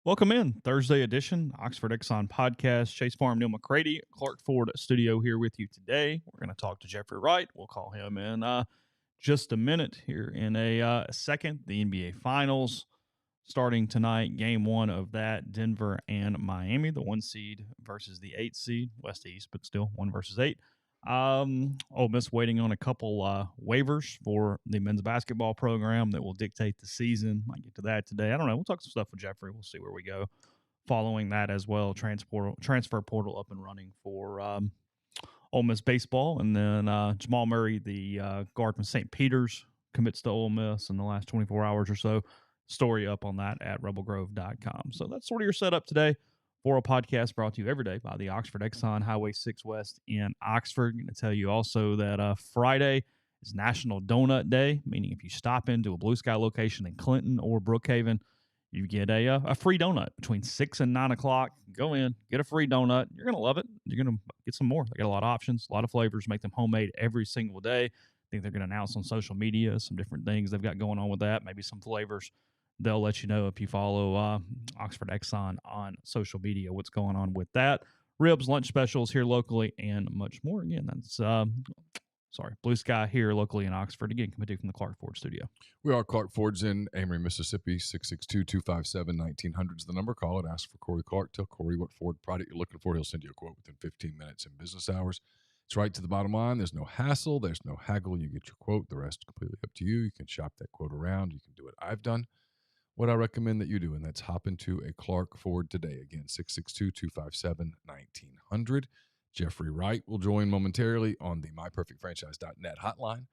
Welcome in, Thursday edition, Oxford Exxon Podcast. Chase Parham, Neal McCready, Clark Ford Studio here with you today. We're going to talk to Jeffrey Wright. We'll call him in just a minute here in a second. The NBA Finals starting tonight. Game one of that, Denver and Miami, the 1 seed versus the 8 seed, West-East, but still 1 versus 8. Ole Miss waiting on a couple waivers for the men's basketball program that will dictate the season. Might get to that today. I don't know. We'll talk some stuff with Jeffrey. We'll see where we go. Following that as well, transfer portal up and running for Ole Miss baseball. And then Jamal Murray, the guard from St. Peter's, commits to Ole Miss in the last 24 hours or so. Story up on that at rebelgrove.com. So that's sort of your setup today for a podcast brought to you every day by the Oxford Exxon Highway 6 West in Oxford. I'm going to tell you also that Friday is National Donut Day, meaning if you stop into a Blue Sky location in Clinton or Brookhaven, you get a free donut between 6 and 9 o'clock. Go in, get a free donut. You're going to love it. You're going to get some more. They got a lot of options, a lot of flavors, make them homemade every single day. I think they're going to announce on social media some different things they've got going on with that, maybe some flavors. They'll let you know if you follow Oxford Exxon on social media what's going on with that. Ribs, lunch specials here locally, and much more. Again, that's Blue Sky here locally in Oxford. Again, coming to you from the Clark Ford Studio. We are Clark Ford's in Amory, Mississippi. 662-257-1900 is the number. Call it. Ask for Corey Clark. Tell Corey what Ford product you're looking for. He'll send you a quote within 15 minutes in business hours. It's right to the bottom line. There's no hassle. There's no haggle. You get your quote. The rest completely up to you. You can shop that quote around. You can do what I've done. What I recommend that you do, and that's hop into a Clark Ford today. Again, 662-257-1900. Jeffrey Wright will join momentarily on the myperfectfranchise.net hotline.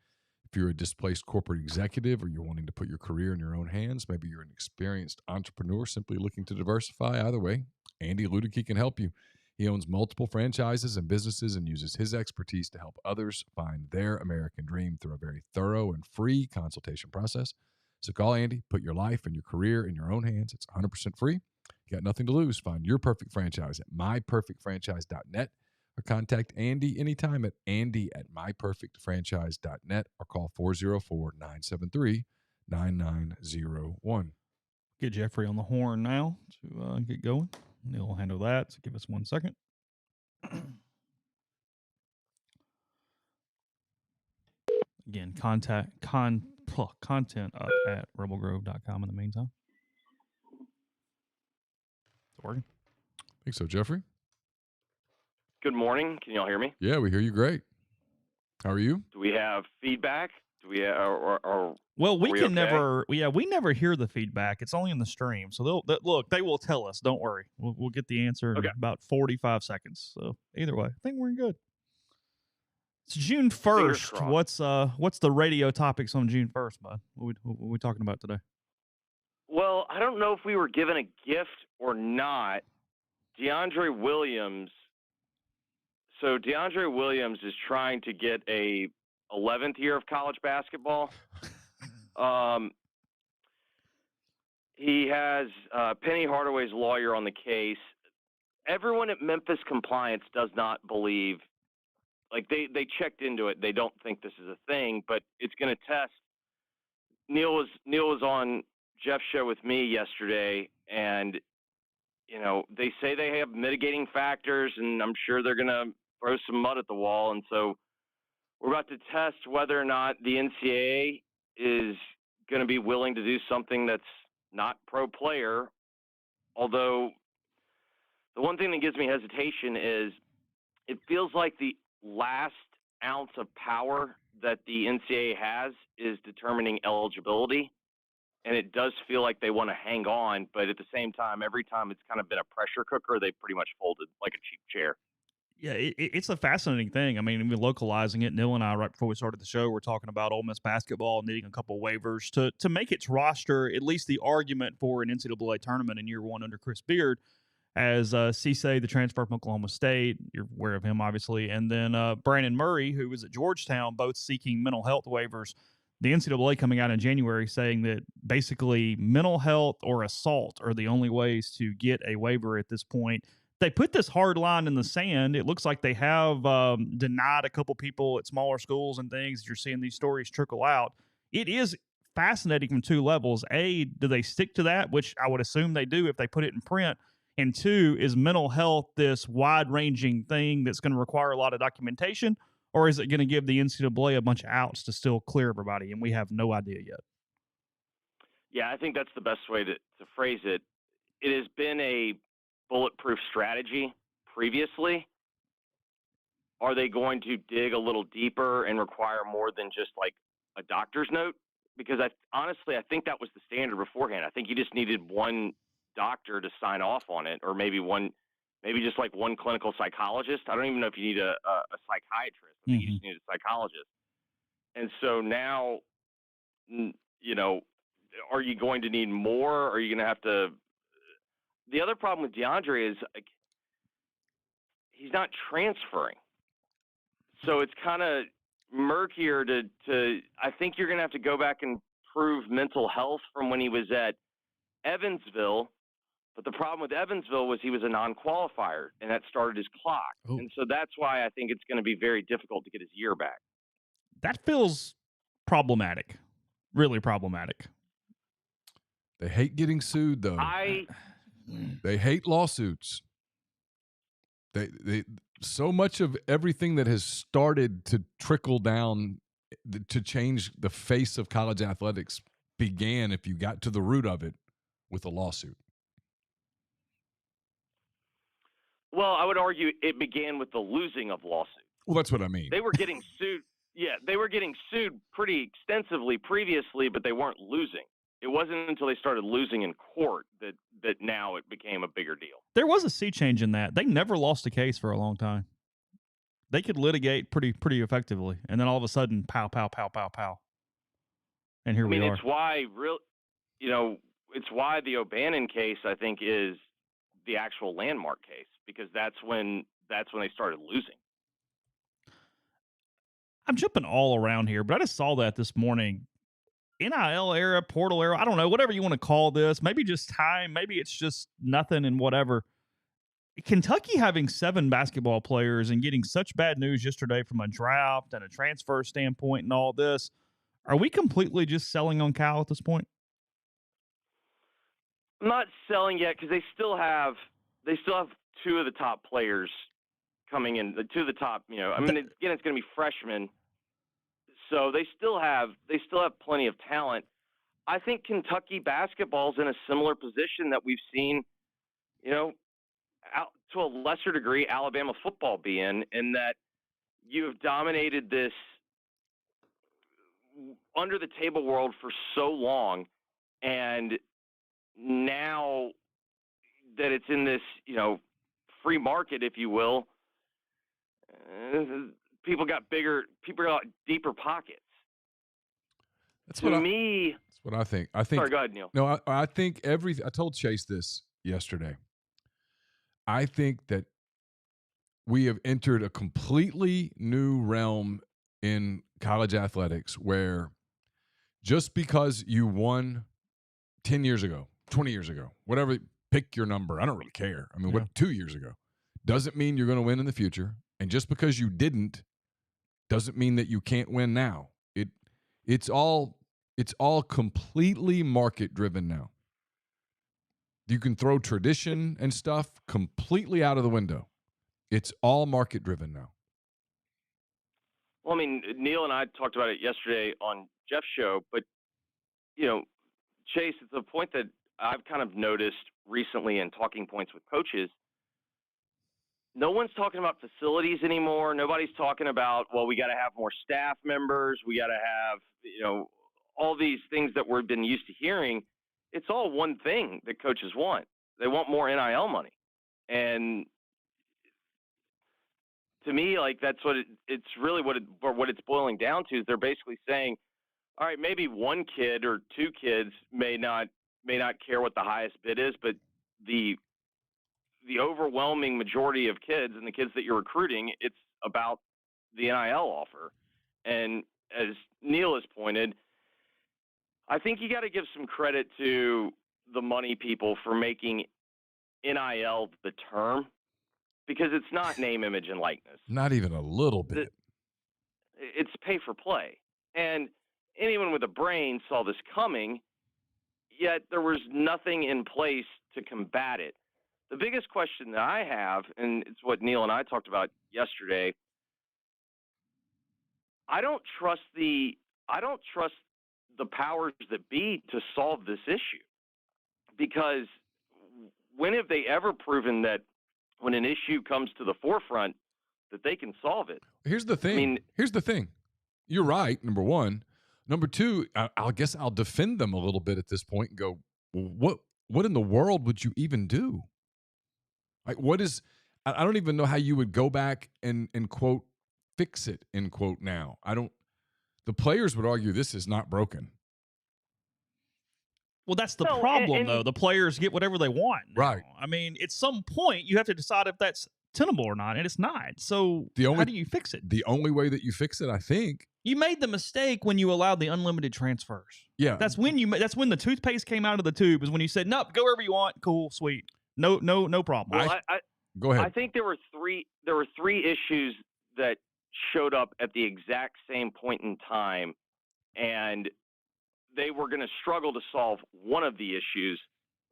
If you're a displaced corporate executive or you're wanting to put your career in your own hands, maybe you're an experienced entrepreneur simply looking to diversify, either way, Andy Ludicky can help you. He owns multiple franchises and businesses and uses his expertise to help others find their American dream through a very thorough and free consultation process. So call Andy, put your life and your career in your own hands. It's 100% free. You got nothing to lose. Find your perfect franchise at myperfectfranchise.net or contact Andy anytime at andy@myperfectfranchise.net or call 404-973-9901. Get Jeffrey on the horn now to get going. Neal will handle that, so give us 1 second. Again, content up at rebelgrove.com in the meantime. It's working. I think so, Jeffrey. Good morning. Can y'all hear me? Yeah, we hear you great. How are you? Do we have feedback? Do we well, we can okay? we never hear the feedback. It's only in the stream. So they will tell us. Don't worry. We'll get the answer in about 45 seconds. So either way, I think we're good. It's June 1st. What's the radio topics on June 1st, bud? What are we talking about today? Well, I don't know if we were given a gift or not. DeAndre Williams. So DeAndre Williams is trying to get a 11th year of college basketball. He has Penny Hardaway's lawyer on the case. Everyone at Memphis Compliance does not believe. Like, they checked into it. They don't think this is a thing, but it's going to test. Neal was on Jeff's show with me yesterday, and, you know, they say they have mitigating factors, and I'm sure they're going to throw some mud at the wall. And so we're about to test whether or not the NCAA is going to be willing to do something that's not pro-player, although the one thing that gives me hesitation is it feels like the last ounce of power that the NCAA has is determining eligibility, and it does feel like they want to hang on, but at the same time, every time it's kind of been a pressure cooker, they pretty much folded like a cheap chair. Yeah, it's a fascinating thing. I mean, even localizing it, Neal and I, right before we started the show, we're talking about Ole Miss basketball needing a couple waivers to make its roster, at least the argument for an NCAA tournament in year one under Chris Beard, as Cisse, the transfer from Oklahoma State, you're aware of him, obviously, and then Brandon Murray, who was at Georgetown, both seeking mental health waivers. The NCAA coming out in January saying that basically mental health or assault are the only ways to get a waiver at this point. They put this hard line in the sand. It looks like they have denied a couple people at smaller schools and things. You're seeing these stories trickle out. It is fascinating from two levels. A, do they stick to that, which I would assume they do if they put it in print? And two, is mental health this wide-ranging thing that's going to require a lot of documentation, or is it going to give the NCAA a bunch of outs to still clear everybody, and we have no idea yet? Yeah, I think that's the best way to phrase it. It has been a bulletproof strategy previously. Are they going to dig a little deeper and require more than just like a doctor's note? Because honestly, I think that was the standard beforehand. I think you just needed one doctor to sign off on it, or maybe just like one clinical psychologist. I don't even know if you need a psychiatrist. I think you just need a psychologist. And so now, are you going to need more? Are you going to have to? The other problem with DeAndre is like, he's not transferring. So it's kind of murkier to I think you're going to have to go back and prove mental health from when he was at Evansville. But the problem with Evansville was he was a non-qualifier, and that started his clock. Ooh. And so that's why I think it's going to be very difficult to get his year back. That feels problematic, really problematic. They hate getting sued, though. They hate lawsuits. They so much of everything that has started to trickle down to change the face of college athletics began, if you got to the root of it, with a lawsuit. Well, I would argue it began with the losing of lawsuits. Well, that's what I mean. They were getting sued. Yeah, they were getting sued pretty extensively previously, but they weren't losing. It wasn't until they started losing in court that now it became a bigger deal. There was a sea change in that. They never lost a case for a long time. They could litigate pretty effectively, and then all of a sudden, pow, pow, pow, pow, pow. And here we are. It's why it's why the O'Bannon case, I think, is the actual landmark case, because that's when they started losing. I'm jumping all around here, but I just saw that this morning. NIL era, portal era, I don't know, whatever you want to call this. Maybe just time. Maybe it's just nothing and whatever. Kentucky having 7 basketball players and getting such bad news yesterday from a draft and a transfer standpoint and all this. Are we completely just selling on Cal at this point? I'm not selling yet, because they still have 2 of the top players coming in. The 2 of the top, again, it's going to be freshmen. So they still have plenty of talent. I think Kentucky basketball's in a similar position that we've seen, to a lesser degree, Alabama football be in that you have dominated this under the table world for so long, and now that it's in this, free market, if you will, people got deeper pockets. That's what I think. Sorry, go ahead, Neal. No, I think I told Chase this yesterday. I think that we have entered a completely new realm in college athletics where just because you won 10 years ago, 20 years ago, whatever, pick your number. I don't really care. 2 years ago doesn't mean you're going to win in the future. And just because you didn't doesn't mean that you can't win now. It's all completely market driven now. You can throw tradition and stuff completely out of the window. It's all market driven now. Well, Neal and I talked about it yesterday on Jeff's show, but Chase, it's a point that I've kind of noticed recently in talking points with coaches. No one's talking about facilities anymore. Nobody's talking about, well, we got to have more staff members. We got to have, all these things that we've been used to hearing. It's all one thing that coaches want. They want more NIL money. And to me, that's what it's really what it's boiling down to, is they're basically saying, all right, maybe 1 kid or 2 kids may not care what the highest bid is, but the overwhelming majority of kids and the kids that you're recruiting, it's about the NIL offer. And as Neal has pointed, I think you got to give some credit to the money people for making NIL the term, because it's not name, image, and likeness. Not even a little bit. It's pay for play. And anyone with a brain saw this coming, yet there was nothing in place to combat it. The biggest question that I have, and it's what Neal and I talked about yesterday, I don't trust the powers that be to solve this issue, because when have they ever proven that when an issue comes to the forefront that they can solve it? Here's the thing. You're right, number one. Number two, I guess I'll defend them a little bit at this point and go, what in the world would you even do? Like, I don't even know how you would go back and quote, fix it, end quote, now. The players would argue this is not broken. Well, that's the problem, though. The players get whatever they want now. Right. I mean, at some point, you have to decide if that's tenable or not, and it's not. So how do you fix it? The only way that you fix it, I think. You made the mistake when you allowed the unlimited transfers. Yeah. That's when the toothpaste came out of the tube, is when you said, nope, go wherever you want. Cool, sweet. No problem. Well, go ahead. I think there were three issues that showed up at the exact same point in time, and they were going to struggle to solve one of the issues,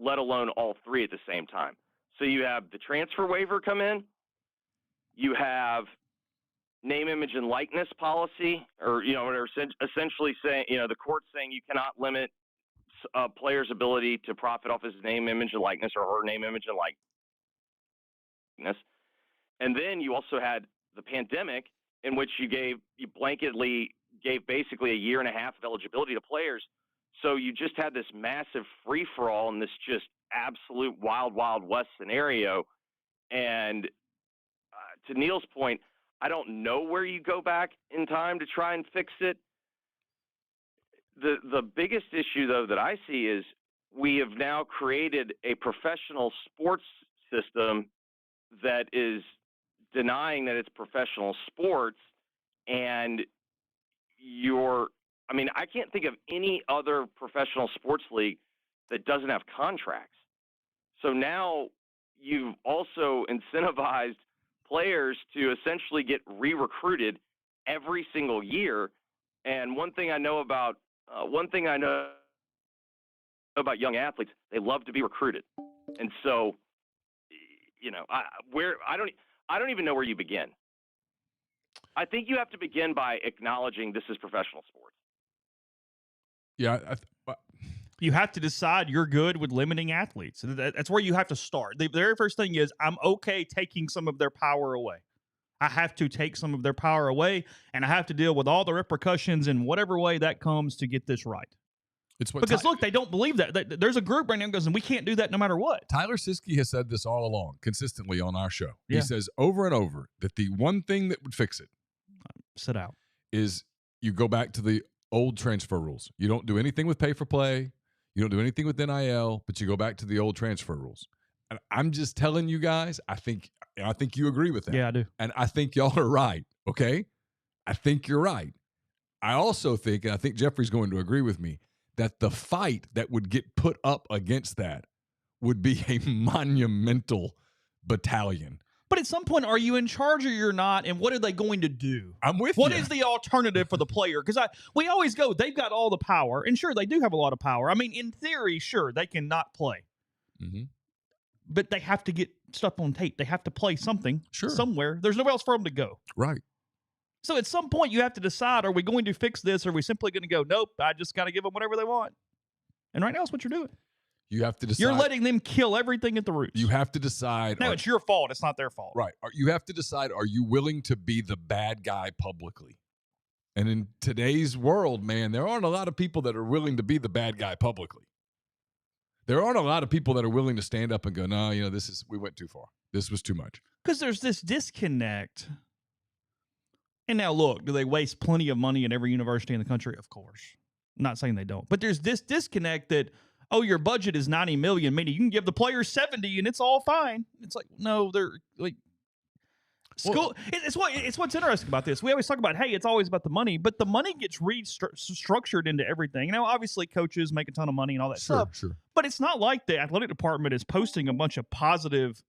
let alone all three at the same time. So you have the transfer waiver come in, you have name, image, and likeness policy, or they're essentially saying, the court saying you cannot limit a player's ability to profit off his name, image, and likeness, or her name, image, and likeness. And then you also had the pandemic, in which you blanketly gave basically a year and a half of eligibility to players. So you just had this massive free-for-all and this just absolute wild, wild west scenario. And to Neal's point, I don't know where you go back in time to try and fix it. The biggest issue, though, that I see is we have now created a professional sports system that is denying that it's professional sports, and I can't think of any other professional sports league that doesn't have contracts. So now you've also incentivized players to essentially get re-recruited every single year. And one thing I know about young athletes, they love to be recruited. And so, I don't even know where you begin. I think you have to begin by acknowledging this is professional sports. Yeah. You have to decide you're good with limiting athletes. That's where you have to start. The very first thing is, I'm okay taking some of their power away. I have to take some of their power away, and I have to deal with all the repercussions in whatever way that comes to get this right. Look, they don't believe that. There's a group right now that goes, and we can't do that no matter what. Tyler Siskey has said this all along, consistently on our show. Yeah. He says over and over that the one thing that would fix it, sit out, is you go back to the old transfer rules. You don't do anything with pay for play. You don't do anything with NIL, but you go back to the old transfer rules. And I'm just telling you guys, I think you agree with that. Yeah, I do. And I think y'all are right, okay? I think you're right. I also think, and I think Jeffrey's going to agree with me, that the fight that would get put up against that would be a monumental battalion. But at some point, are you in charge or you're not? And what are they going to do? I'm with you. What is the alternative for the player? Because we always go, they've got all the power. And sure, they do have a lot of power. I mean, in theory, sure, they cannot play. Mm-hmm. But they have to get stuff on tape. They have to play something somewhere. There's nowhere else for them to go. Right. So at some point, you have to decide, are we going to fix this? Or are we simply going to go, nope, I just got to give them whatever they want? And right now, that's what you're doing. You have to decide. You're letting them kill everything at the roots. You have to decide. No, it's your fault. It's not their fault. Right. You have to decide, are you willing to be the bad guy publicly? And in today's world, man, there aren't a lot of people that are willing to be the bad guy publicly. There aren't a lot of people that are willing to stand up and go, no, we went too far. This was too much. Because there's this disconnect. And now, look, do they waste plenty of money at every university in the country? Of course. I'm not saying they don't. But there's this disconnect that, your budget is $90 million, meaning you can give the players $70 and it's all fine. It's like, no, they're like school. It's what's interesting about this. We always talk about, hey, it's always about the money, but the money gets structured into everything. Now, obviously, coaches make a ton of money and all that stuff. Sure. But it's not like the athletic department is posting a bunch of positive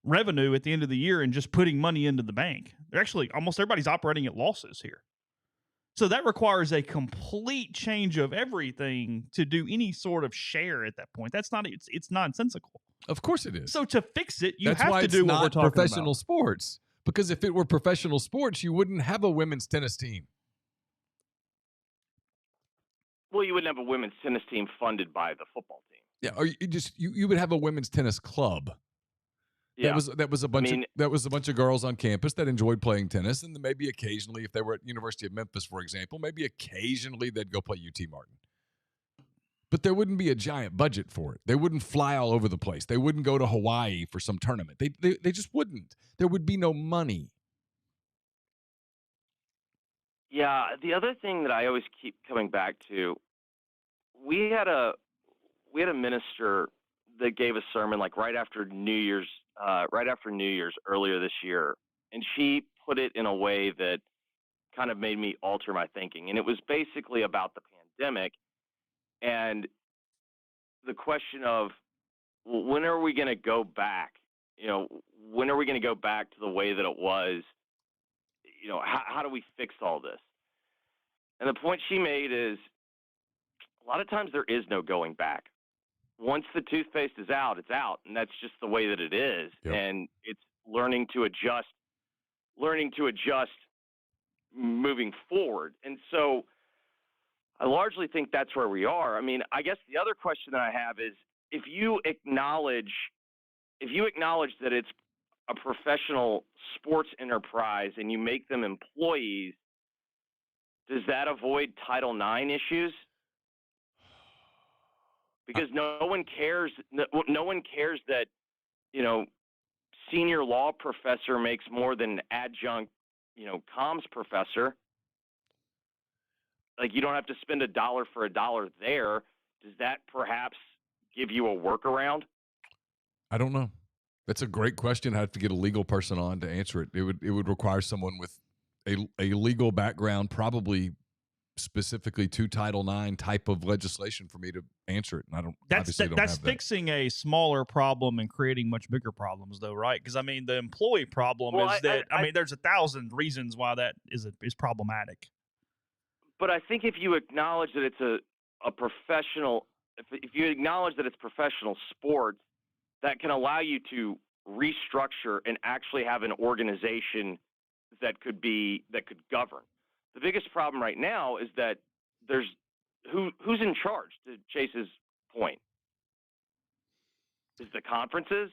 revenue at the end of the year and just putting money into the bank. They're actually, almost everybody's operating at losses here. So that requires a complete change of everything to do any sort of share at that point. That's not it's nonsensical. Of course it is. So to fix it, you That's have why to it's do what not we're talking professional about. sports. Because if it were professional sports, you wouldn't have a women's tennis team. Well, you wouldn't have a women's tennis team funded by the football team. Yeah, or you would have a women's tennis club. Yeah. That was a bunch of girls on campus that enjoyed playing tennis, and then maybe occasionally, if they were at University of Memphis, for example, maybe occasionally they'd go play UT Martin. But there wouldn't be a giant budget for it. They wouldn't fly all over the place. They wouldn't go to Hawaii for some tournament. They just wouldn't. There would be no money. Yeah, the other thing that I always keep coming back to, we had a minister that gave a sermon like right after New Year's earlier this year, and she put it in a way that kind of made me alter my thinking. And it was basically about the pandemic and the question of, well, when are we going to go back? When are we going to go back to the way that it was? How do we fix all this? And the point she made is a lot of times there is no going back. Once the toothpaste is out, it's out, and that's just the way that it is. Yep. And it's learning to adjust moving forward. And so I largely think that's where we are. I mean, I guess the other question that I have is if you acknowledge that it's a professional sports enterprise and you make them employees, does that avoid Title IX issues? Because no one cares that, senior law professor makes more than an adjunct, comms professor. Like, you don't have to spend $1 for $1 there. Does that perhaps give you a workaround? I don't know. That's a great question. I'd have to get a legal person on to answer it. It would require someone with a legal background, probably specifically to Title IX type of legislation for me to answer it. And I don't. That's fixing a smaller problem and creating much bigger problems, though, right? Because I mean, the employee problem is that there's 1,000 reasons why that is problematic. But I think if you acknowledge that it's a professional, if you acknowledge that it's professional sports, that can allow you to restructure and actually have an organization that could govern. The biggest problem right now is that there's who's in charge, to Chase's point. Is the conferences?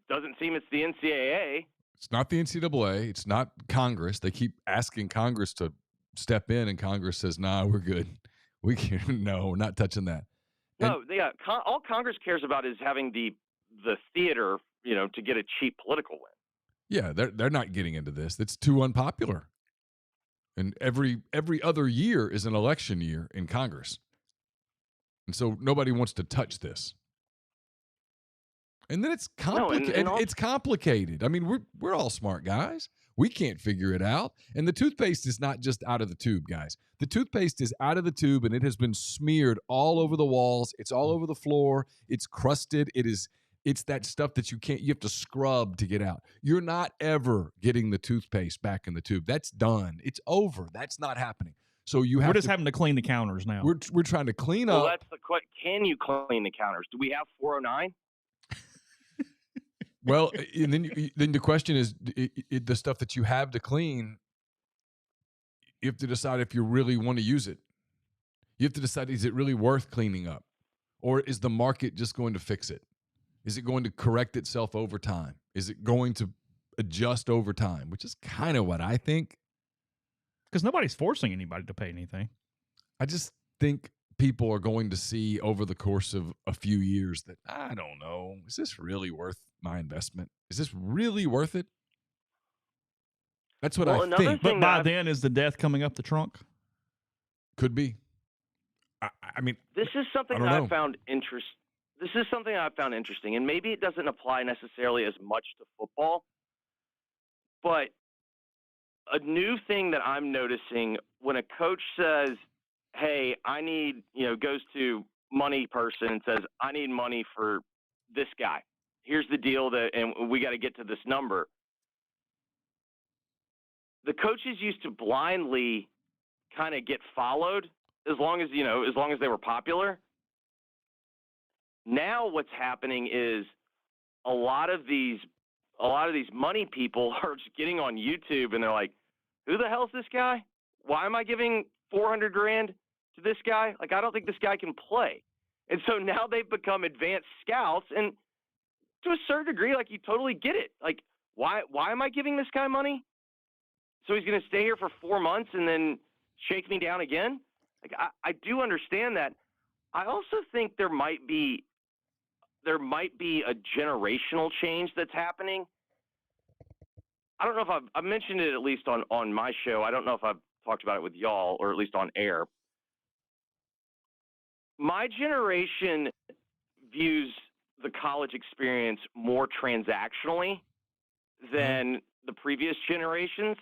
Doesn't seem it's the NCAA. It's not the NCAA. It's not Congress. They keep asking Congress to step in, and Congress says, "Nah, we're good. We can no, we're not touching that." No, all Congress cares about is having the theater, to get a cheap political win. Yeah, they're not getting into this. It's too unpopular. And every other year is an election year in Congress. And so nobody wants to touch this. And then it's complicated. It's complicated. I mean, we're all smart guys. We can't figure it out. And the toothpaste is not just out of the tube, guys. The toothpaste is out of the tube, and it has been smeared all over the walls. It's all over the floor. It's crusted. It's that stuff that you have to scrub to get out. You're not ever getting the toothpaste back in the tube. That's done. It's over. That's not happening. So we're just having to clean the counters now. We're trying to clean up. Well, that's the question. Can you clean the counters? Do we have 409? Well, and then the question is, the stuff that you have to clean, you have to decide if you really want to use it. You have to decide, is it really worth cleaning up? Or is the market just going to fix it? Is it going to correct itself over time? Is it going to adjust over time? Which is kind of what I think. Because nobody's forcing anybody to pay anything. I just think people are going to see over the course of a few years that, I don't know, is this really worth my investment? Is this really worth it? That's what I think. But by then, is the death coming up the trunk? Could be. I mean, this is something that I found interesting. This is something I found interesting, and maybe it doesn't apply necessarily as much to football, but a new thing that I'm noticing when a coach says, hey, I need, goes to money person and says, I need money for this guy. Here's the deal and we got to get to this number. The coaches used to blindly kind of get followed as long as they were popular. Now what's happening is a lot of these money people are just getting on YouTube and they're like, who the hell's this guy? Why am I giving $400,000 to this guy? Like, I don't think this guy can play. And so now they've become advanced scouts, and to a certain degree, like, you totally get it. Like, why am I giving this guy money? So he's going to stay here for 4 months and then shake me down again? Like, I do understand that. I also think there might be a generational change that's happening. I don't know if I've mentioned it, at least on my show. I don't know if I've talked about it with y'all, or at least on air. My generation views the college experience more transactionally than the previous generations.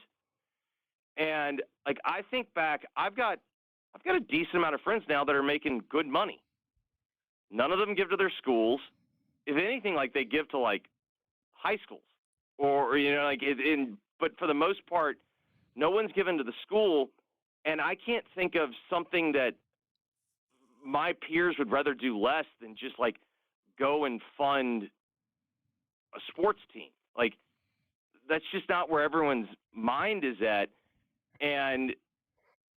And like, I think back, I've got a decent amount of friends now that are making good money. None of them give to their schools. If anything, like, they give to like high schools, or but for the most part, no one's given to the school. And I can't think of something that my peers would rather do less than just like go and fund a sports team. Like, that's just not where everyone's mind is at. And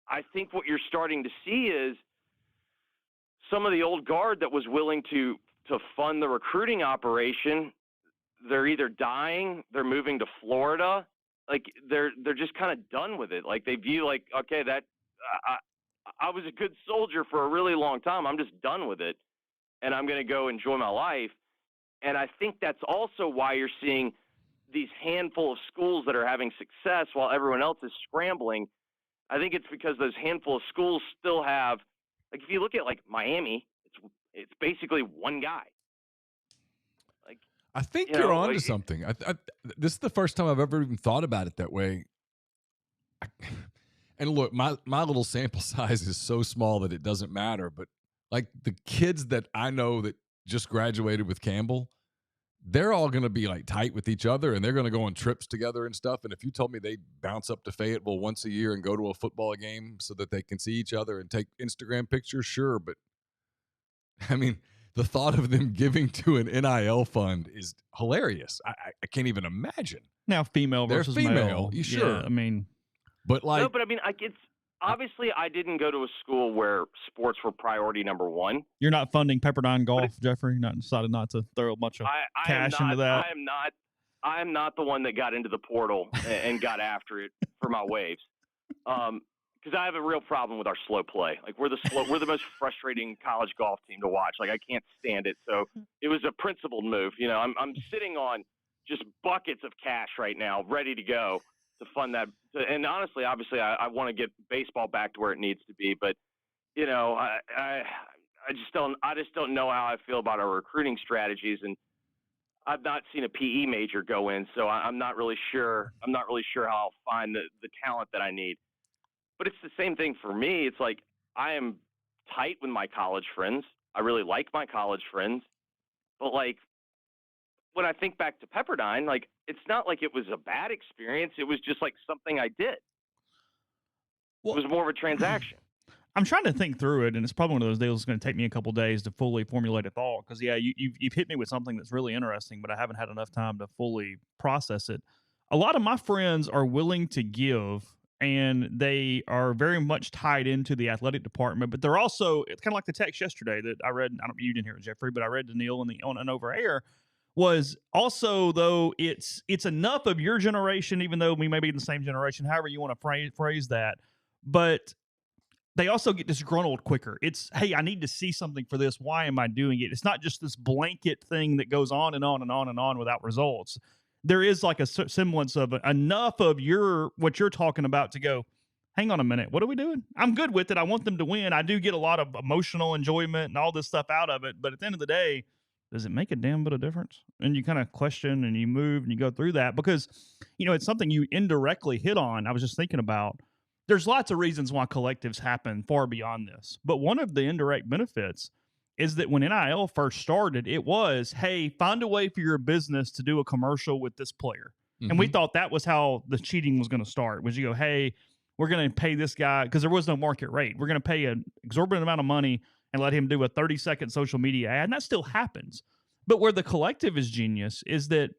I think what you're starting to see is some of the old guard that was willing to fund the recruiting operation, they're either dying, they're moving to Florida. Like, they're just kind of done with it. Like, they view like, okay, that I was a good soldier for a really long time. I'm just done with it, and I'm going to go enjoy my life. And I think that's also why you're seeing these handful of schools that are having success while everyone else is scrambling. I think it's because those handful of schools still have, like, if you look at like Miami, it's basically one guy. Like, I think you're onto something. This is the first time I've ever even thought about it that way. And look, my little sample size is so small that it doesn't matter. But like, the kids that I know that just graduated with Campbell, they're all going to be like tight with each other, and they're going to go on trips together and stuff. And if you told me they bounce up to Fayetteville once a year and go to a football game so that they can see each other and take Instagram pictures, sure. But I mean, the thought of them giving to an NIL fund is hilarious. I can't even imagine. Now, female versus male. You sure? Yeah, I mean, but like, no, but I mean, it's obviously I didn't go to a school where sports were priority number one. You're not funding Pepperdine golf, Jeffrey. Not decided not to throw a bunch of cash into that. I am not the one that got into the portal and got after it for my waves. Because I have a real problem with our slow play. Like, we're the most frustrating college golf team to watch. Like, I can't stand it. So it was a principled move. You know, I'm sitting on just buckets of cash right now, ready to go to fund that. And honestly, obviously, I want to get baseball back to where it needs to be. But, you know, I just don't know how I feel about our recruiting strategies. And I've not seen a PE major go in, so I'm not really sure. I'm not really sure how I'll find the talent that I need. But it's the same thing for me. It's like, I am tight with my college friends. I really like my college friends. But, like, when I think back to Pepperdine, like, it's not like it was a bad experience. It was just like something I did. Well, it was more of a transaction. I'm trying to think through it, and it's probably one of those deals that's going to take me a couple days to fully formulate a thought. Because, yeah, you've hit me with something that's really interesting, but I haven't had enough time to fully process it. A lot of my friends are willing to give, and they are very much tied into the athletic department, but they're also, it's kind of like the text yesterday that I read. You didn't hear it, Jeffrey, but I read to Neal on and over air. Was also, though, it's enough of your generation, even though we may be in the same generation, however you want to phrase that, but they also get disgruntled quicker. It's, hey, I need to see something for this. Why am I doing it? It's not just this blanket thing that goes on and on and on and on without results. There is like a semblance of enough of what you're talking about to go, hang on a minute, what are we doing? I'm good with it. I want them to win. I do get a lot of emotional enjoyment and all this stuff out of it. But at the end of the day, does it make a damn bit of difference? And you kind of question and you move and you go through that because, you know, it's something you indirectly hit on. I was just thinking about, there's lots of reasons why collectives happen far beyond this. But one of the indirect benefits is that when NIL first started, it was, hey, find a way for your business to do a commercial with this player. Mm-hmm. And we thought that was how the cheating was going to start, was you go, hey, we're going to pay this guy because there was no market rate. We're going to pay an exorbitant amount of money and let him do a 30-second social media ad. And that still happens. But where the collective is genius is that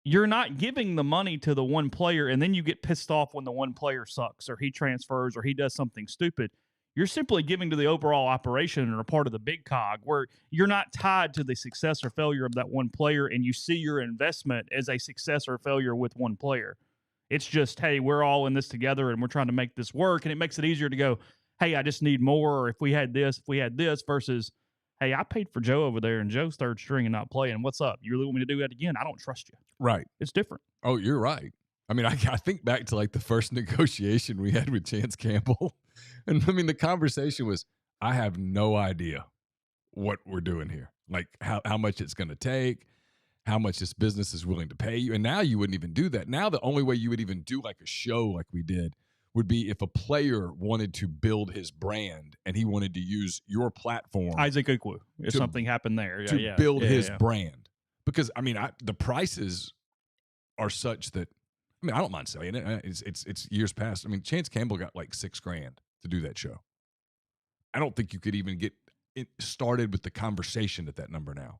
you're not giving the money to the one player and then you get pissed off when the one player sucks or he transfers or he does something stupid. You're simply giving to the overall operation and a part of the big cog where you're not tied to the success or failure of that one player and you see your investment as a success or failure with one player. It's just, hey, we're all in this together and we're trying to make this work. And it makes it easier to go, hey, I just need more. Or if we had this versus, hey, I paid for Joe over there and Joe's third string and not playing. What's up? You really want me to do that again? I don't trust you. Right. It's different. Oh, you're right. I mean, I think back to like the first negotiation we had with Chance Campbell. And I mean, the conversation was, I have no idea what we're doing here. Like how much it's going to take, how much this business is willing to pay you. And now you wouldn't even do that. Now the only way you would even do like a show like we did would be if a player wanted to build his brand and he wanted to use your platform. Isaac Ukwu, if something happened there. To build his brand. Because, I mean, the prices are such that, I mean, I don't mind saying it. It's years past. I mean, Chance Campbell got like $6,000 to do that show. I don't think you could even get it started with the conversation at that number now.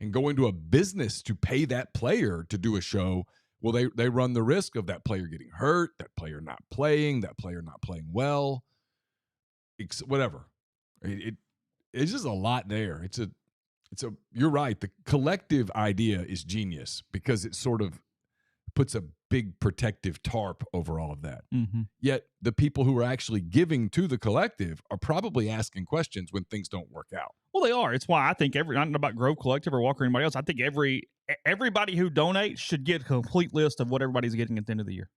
And going to a business to pay that player to do a show, well, they run the risk of that player getting hurt, that player not playing well, whatever. It's just a lot there. You're right. The collective idea is genius because it sort of puts a big protective tarp over all of that. Mm-hmm. Yet the people who are actually giving to the collective are probably asking questions when things don't work out. Well, they are. It's why I think I don't know about Grove Collective or Walker or anybody else. I think everybody who donates should get a complete list of what everybody's getting at the end of the year.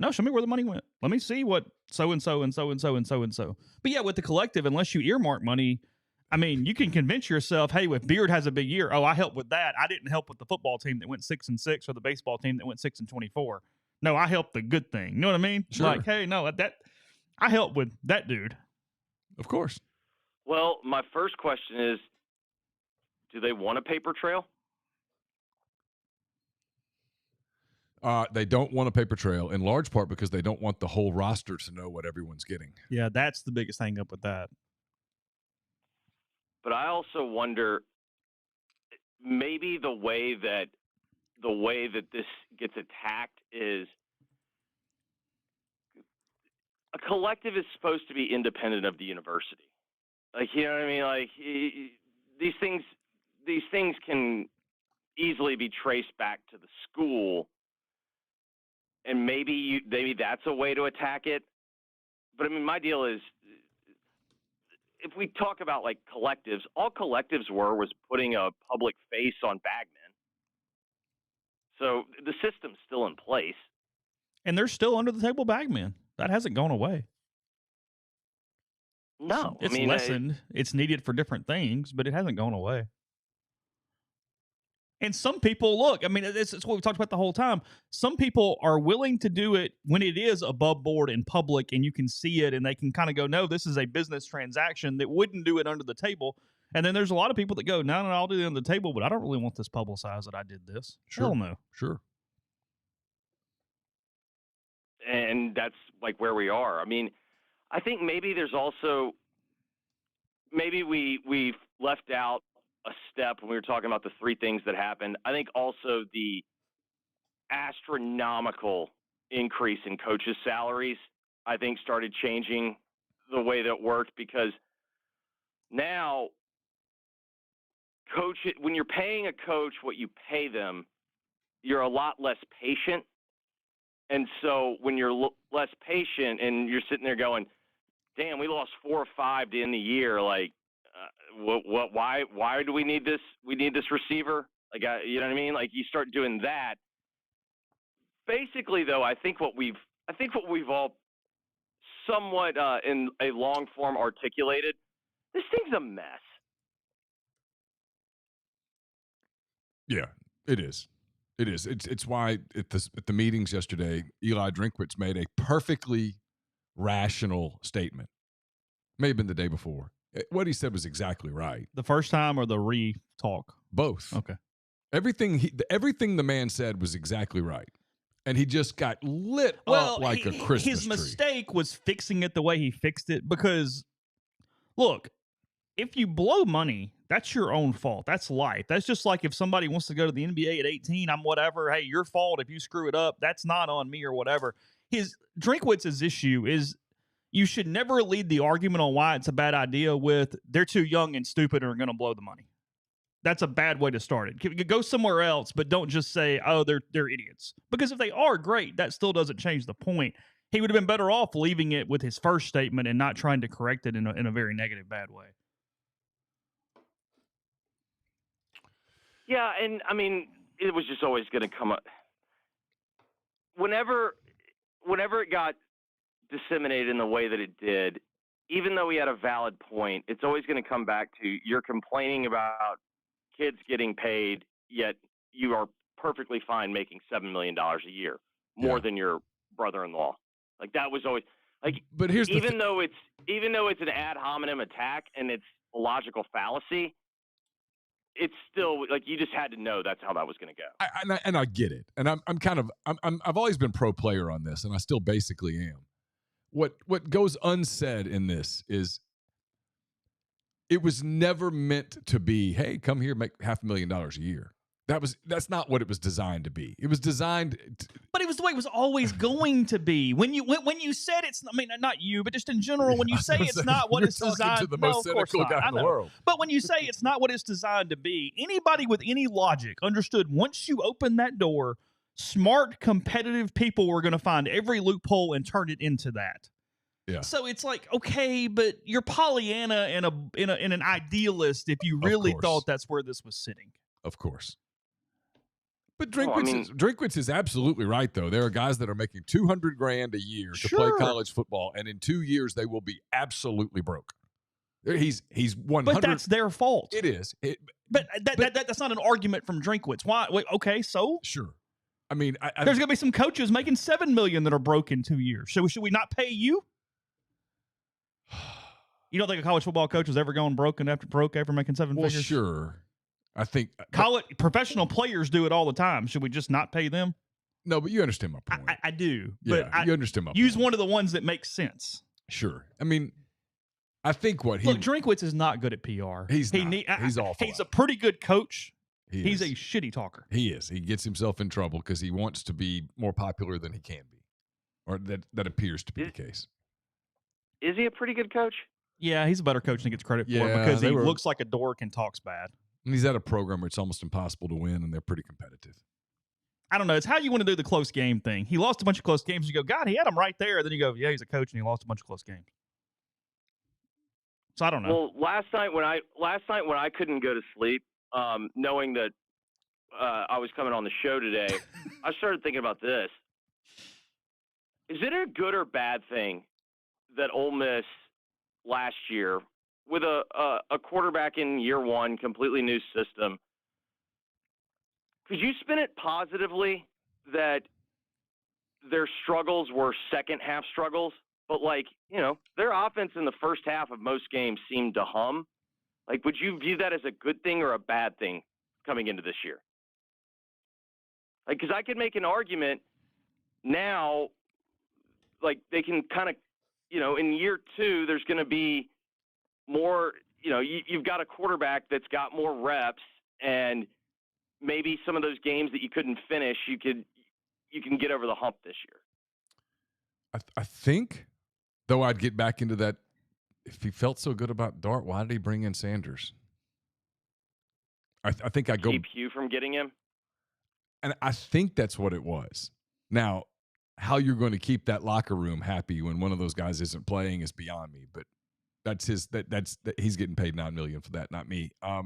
No, show me where the money went. Let me see what so-and-so and so-and-so and so-and-so. But yeah, with the collective, unless you earmark money, I mean, you can convince yourself, hey, if Beard has a big year, oh, I helped with that. I didn't help with the football team that went 6-6 or the baseball team that went 6-24. No, I helped the good thing. You know what I mean? Sure. Like, hey, no, I helped with that dude. Of course. Well, my first question is, do they want a paper trail? They don't want a paper trail, in large part because they don't want the whole roster to know what everyone's getting. Yeah, that's the biggest hang up with that. But I also wonder, maybe the way that this gets attacked is a collective is supposed to be independent of the university. Like, you know what I mean? Like, these things can easily be traced back to the school, and maybe that's a way to attack it. But I mean, my deal is, if we talk about like collectives, all collectives was putting a public face on Bagman. So the system's still in place. And they're still under the table Bagman. That hasn't gone away. No. It's lessened. It's needed for different things, but it hasn't gone away. And some people, look, I mean, it's what we talked about the whole time. Some people are willing to do it when it is above board in public and you can see it and they can kind of go, no, this is a business transaction, that wouldn't do it under the table. And then there's a lot of people that go, no, I'll do it under the table, but I don't really want this publicized that I did this. Sure. Hell no. Sure. And that's like where we are. I mean, I think maybe there's also, maybe we've left out a step when we were talking about the three things that happened. I think also the astronomical increase in coaches' salaries, I think, started changing the way that it worked, because now when you're paying a coach what you pay them, you're a lot less patient. And so when you're less patient and you're sitting there going, damn, we lost 4 or 5 to end the year, like, why do we need this? We need this receiver. Like, you know what I mean? Like, you start doing that. Basically, though, I think what we've all somewhat in a long form articulated, this thing's a mess. Yeah, it is. It is. It's why at the meetings yesterday, Eli Drinkwitz made a perfectly rational statement. May have been the day before. What he said was exactly right. The first time or the re-talk? Both. Okay. Everything the man said was exactly right. And he just got lit up like a Christmas his tree. mistake was fixing it the way he fixed it because, look, if you blow money, that's your own fault. That's life. That's just like if somebody wants to go to the NBA at 18, I'm whatever. Hey, your fault if you screw it up. That's not on me or whatever. Drinkwitz's issue is you should never lead the argument on why it's a bad idea with they're too young and stupid and are going to blow the money. That's a bad way to start it. Go somewhere else, but don't just say, oh, they're idiots. Because if they are, great. That still doesn't change the point. He would have been better off leaving it with his first statement and not trying to correct it in a very negative, bad way. Yeah, and I mean, it was just always going to come up. Whenever it got disseminated in the way that it did, even though he had a valid point, it's always going to come back to you're complaining about kids getting paid, yet you are perfectly fine making $7 million a year, more than your brother-in-law. Like that was always like. But here's even though it's an ad hominem attack and it's a logical fallacy, it's still like you just had to know that's how that was going to go. And I get it, and I've always been pro player on this, and I still basically am. What goes unsaid in this is it was never meant to be, hey, come here, make $500,000 a year. That's not what it was designed to be. It was designed but it was the way it was always going to be. When you said it's, I mean, not you, but just in general, when you say it's not what it's designed to the most cynical guy in the world. But when you say it's not what it's designed to be, anybody with any logic understood once you open that door, smart, competitive people were going to find every loophole and turn it into that. Yeah. So it's like, okay, but you're Pollyanna and an idealist if you really thought that's where this was sitting. Of course. But Drinkwitz is absolutely right, though. There are guys that are making $200,000 a year to play college football, and in 2 years they will be absolutely broke. He's 100. But that's their fault. It is. But that's not an argument from Drinkwitz. Why? Wait, okay, so sure. I mean, there's going to be some coaches making $7 million that are broke in 2 years. So should we not pay you? You don't think a college football coach is ever going broke after making seven figures? Well, sure. I think professional players do it all the time. Should we just not pay them? No, but you understand my point. I do. Yeah, but you understand my point. Use one of the ones that makes sense. Sure. I mean, I think look, Drinkwitz is not good at PR. He's awful. He's a pretty good coach. He's a shitty talker. He is. He gets himself in trouble because he wants to be more popular than he can be, or that appears to be the case. Is he a pretty good coach? Yeah, he's a better coach than he gets credit for because he looks like a dork and talks bad. And he's at a program where it's almost impossible to win, and they're pretty competitive. I don't know. It's how you want to do the close game thing. He lost a bunch of close games. You go, God, he had him right there. Then you go, yeah, he's a coach, and he lost a bunch of close games. So I don't know. Well, last night when I couldn't go to sleep, knowing that I was coming on the show today, I started thinking about this. Is it a good or bad thing that Ole Miss last year, with a quarterback in year one, completely new system, could you spin it positively that their struggles were second half struggles, but their offense in the first half of most games seemed to hum? Like, would you view that as a good thing or a bad thing coming into this year? Like, because I could make an argument now, like they can kind of, in year two, there's going to be more, you've got a quarterback that's got more reps, and maybe some of those games that you couldn't finish, you can get over the hump this year. I think, though, I'd get back into that. If he felt so good about Dart, why did he bring in Sanders? I think I go keep Hugh from getting him, and I think that's what it was. Now, how you're going to keep that locker room happy when one of those guys isn't playing is beyond me. But that's he's getting paid $9 million for that, not me. I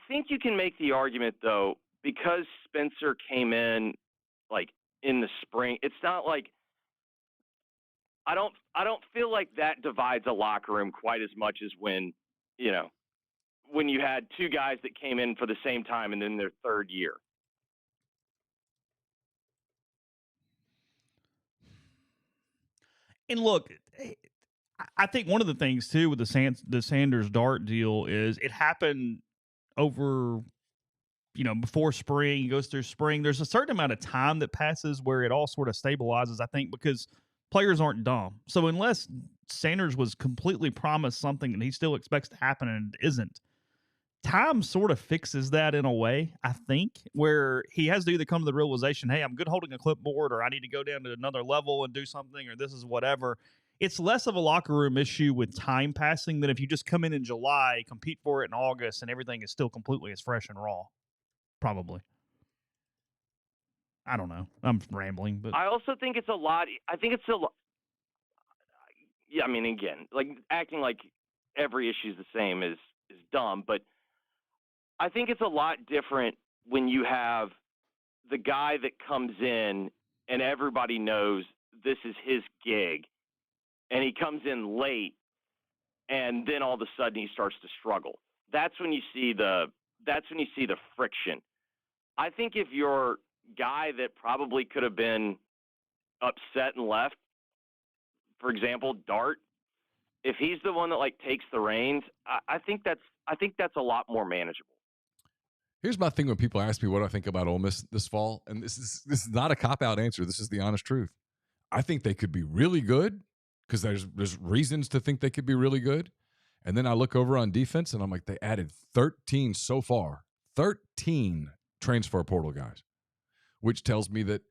think you can make the argument though, because Spencer came in like in the spring. It's not like I don't feel like that divides a locker room quite as much as when you had two guys that came in for the same time and then their third year. And look, I think one of the things too with the Sanders Dart deal is it happened over before spring, he goes through spring. There's a certain amount of time that passes where it all sort of stabilizes, I think, because players aren't dumb. So unless Sanders was completely promised something that he still expects to happen and it isn't, time sort of fixes that in a way, I think, where he has to either come to the realization, hey, I'm good holding a clipboard, or I need to go down to another level and do something, or this is whatever. It's less of a locker room issue with time passing than if you just come in July, compete for it in August, and everything is still completely as fresh and raw. Probably. I don't know. I'm rambling, but I also think it's a lot. I think it's a lot. Yeah, I mean, again, like acting like every issue is the same is dumb, but I think it's a lot different when you have the guy that comes in and everybody knows this is his gig, and he comes in late, and then all of a sudden he starts to struggle. That's when you see the friction. I think if your guy that probably could have been upset and left, for example, Dart, if he's the one that like takes the reins, I think that's a lot more manageable. Here's my thing when people ask me what I think about Ole Miss this fall, and this is not a cop-out answer. This is the honest truth. I think they could be really good because there's reasons to think they could be really good. And then I look over on defense, and I'm like, they added 13 so far, 13 transfer portal guys, which tells me that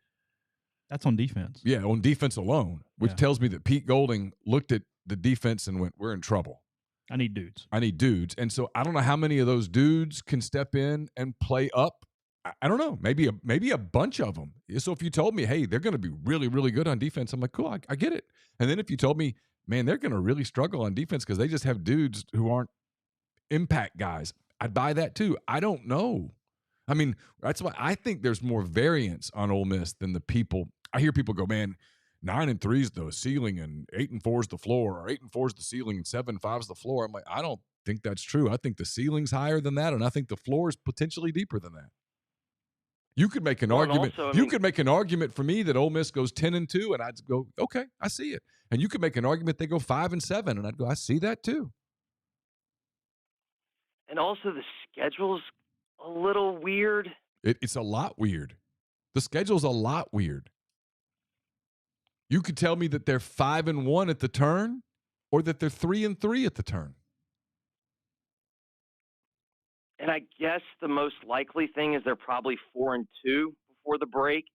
that's on defense. Yeah, on defense alone, which tells me that Pete Golding looked at the defense and went, we're in trouble. I need dudes. And so I don't know how many of those dudes can step in and play up. I don't know. Maybe a bunch of them. So if you told me, hey, they're going to be really, really good on defense, I'm like, cool, I get it. And then if you told me, man, they're going to really struggle on defense because they just have dudes who aren't impact guys, I'd buy that too. I don't know. I mean, that's why I think there's more variance on Ole Miss than the people. I hear people go, man, 9-3 is the ceiling and 8-4 is the floor, or 8-4 is the ceiling and 7-5 is the floor. I'm like, I don't think that's true. I think the ceiling's higher than that, and I think the floor is potentially deeper than that. You could make an argument. Also, you could make an argument for me that Ole Miss goes 10-2, and I'd go, okay, I see it. And you could make an argument they go 5-7, and I'd go, I see that too. And also, the schedule's a little weird. It's a lot weird. The schedule's a lot weird. You could tell me that they're 5-1 at the turn, or that they're 3-3 at the turn. And I guess the most likely thing is they're probably 4-2 before the break.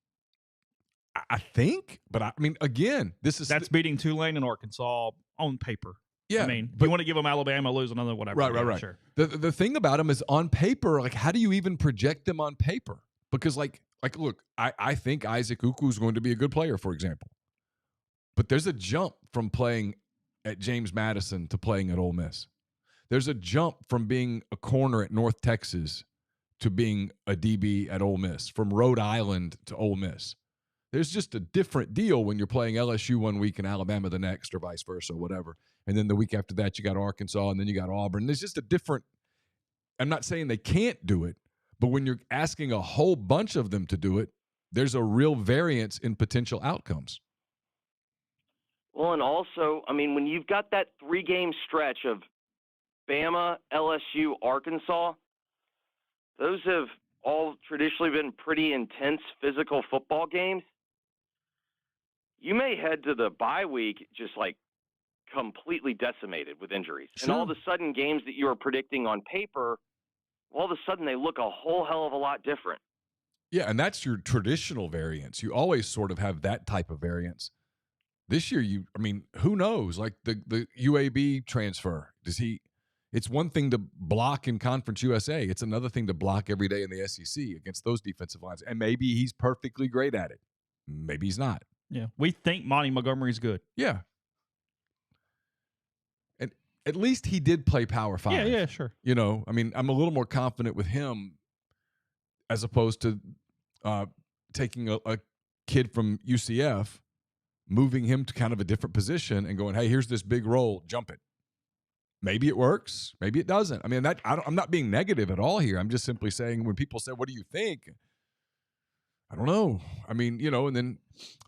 I think, but I mean, again, that's beating Tulane and Arkansas on paper. Yeah, I mean, you want to give them Alabama, lose another, whatever. Right. Sure. The thing about them is on paper, like, how do you even project them on paper? Because, like, look, I think Isaac Ukwu is going to be a good player, for example. But there's a jump from playing at James Madison to playing at Ole Miss. There's a jump from being a corner at North Texas to being a DB at Ole Miss, from Rhode Island to Ole Miss. There's just a different deal when you're playing LSU one week and Alabama the next, or vice versa, whatever. And then the week after that, you got Arkansas, and then you got Auburn. There's just a different – I'm not saying they can't do it, but when you're asking a whole bunch of them to do it, there's a real variance in potential outcomes. Well, and also, I mean, when you've got that 3-game stretch of Bama, LSU, Arkansas, those have all traditionally been pretty intense physical football games. You may head to the bye week just like completely decimated with injuries. Sure. And all of a sudden, games that you were predicting on paper, all of a sudden they look a whole hell of a lot different. Yeah, and that's your traditional variance. You always sort of have that type of variance. This year, who knows? Like the UAB transfer, it's one thing to block in Conference USA. It's another thing to block every day in the SEC against those defensive lines. And maybe he's perfectly great at it. Maybe he's not. Yeah, we think Monty Montgomery's good. Yeah. And at least he did play Power 5. Yeah, sure. I'm a little more confident with him as opposed to taking a kid from UCF, moving him to kind of a different position and going, hey, here's this big role, jump it. Maybe it works. Maybe it doesn't. I mean, I'm not being negative at all here. I'm just simply saying when people say, what do you think? I don't know. I mean, and then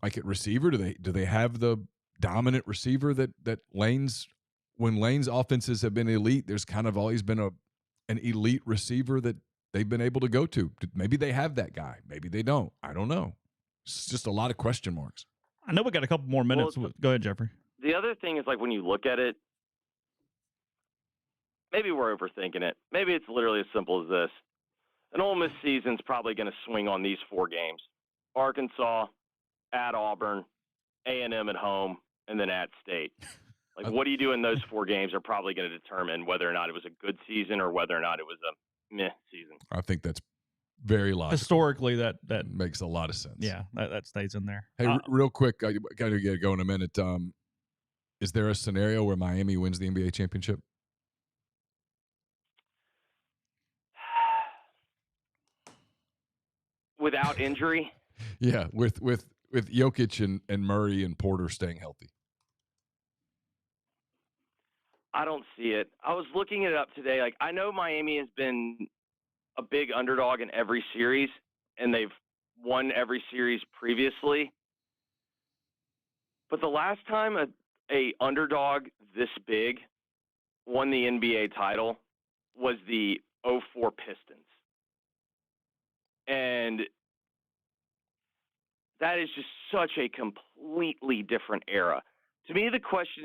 like at receiver, do they have the dominant receiver that when Lane's offenses have been elite, there's kind of always been an elite receiver that they've been able to go to. Maybe they have that guy. Maybe they don't. I don't know. It's just a lot of question marks. I know we got a couple more minutes. Go ahead, Jeffrey. The other thing is, like, when you look at it, maybe we're overthinking it. Maybe it's literally as simple as this. An Ole Miss season's probably going to swing on these 4 games. Arkansas, at Auburn, A&M at home, and then at State. Like, what do you do in those 4 games are probably going to determine whether or not it was a good season or whether or not it was a meh season. I think that's very logical. Historically, that makes a lot of sense. Yeah, that stays in there. Hey, real quick, I got to get going in a minute. Is there a scenario where Miami wins the NBA championship? Without injury? Yeah, with Jokic and Murray and Porter staying healthy. I don't see it. I was looking it up today. Like, I know Miami has been a big underdog in every series, and they've won every series previously. But the last time a underdog this big won the NBA title was the 2004 Pistons. And that is just such a completely different era. To me, the question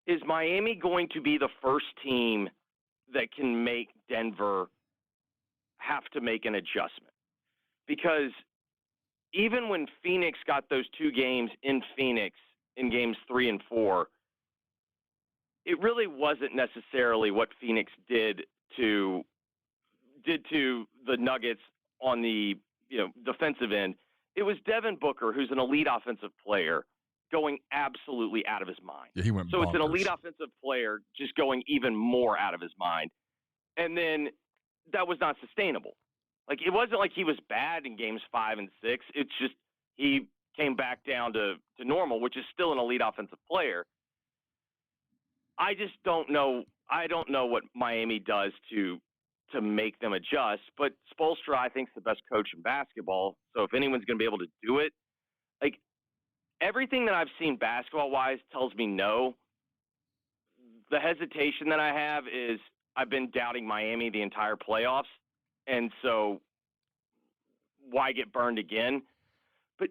is Miami going to be the first team that can make Denver have to make an adjustment? Because even when Phoenix got those 2 games in Phoenix in games 3 and 4, it really wasn't necessarily what Phoenix did to the Nuggets on the defensive end. It was Devin Booker, who's an elite offensive player, going absolutely out of his mind. Yeah, he went so bonkers. It's an elite offensive player just going even more out of his mind. And then that was not sustainable. Like, it wasn't like he was bad in games 5 and 6. It's just he came back down to normal, which is still an elite offensive player. I just don't know. I don't know what Miami does to make them adjust. But Spoelstra, I think, is the best coach in basketball. So if anyone's going to be able to do it, like, everything that I've seen basketball-wise tells me no. The hesitation that I have is I've been doubting Miami the entire playoffs, and so why get burned again? But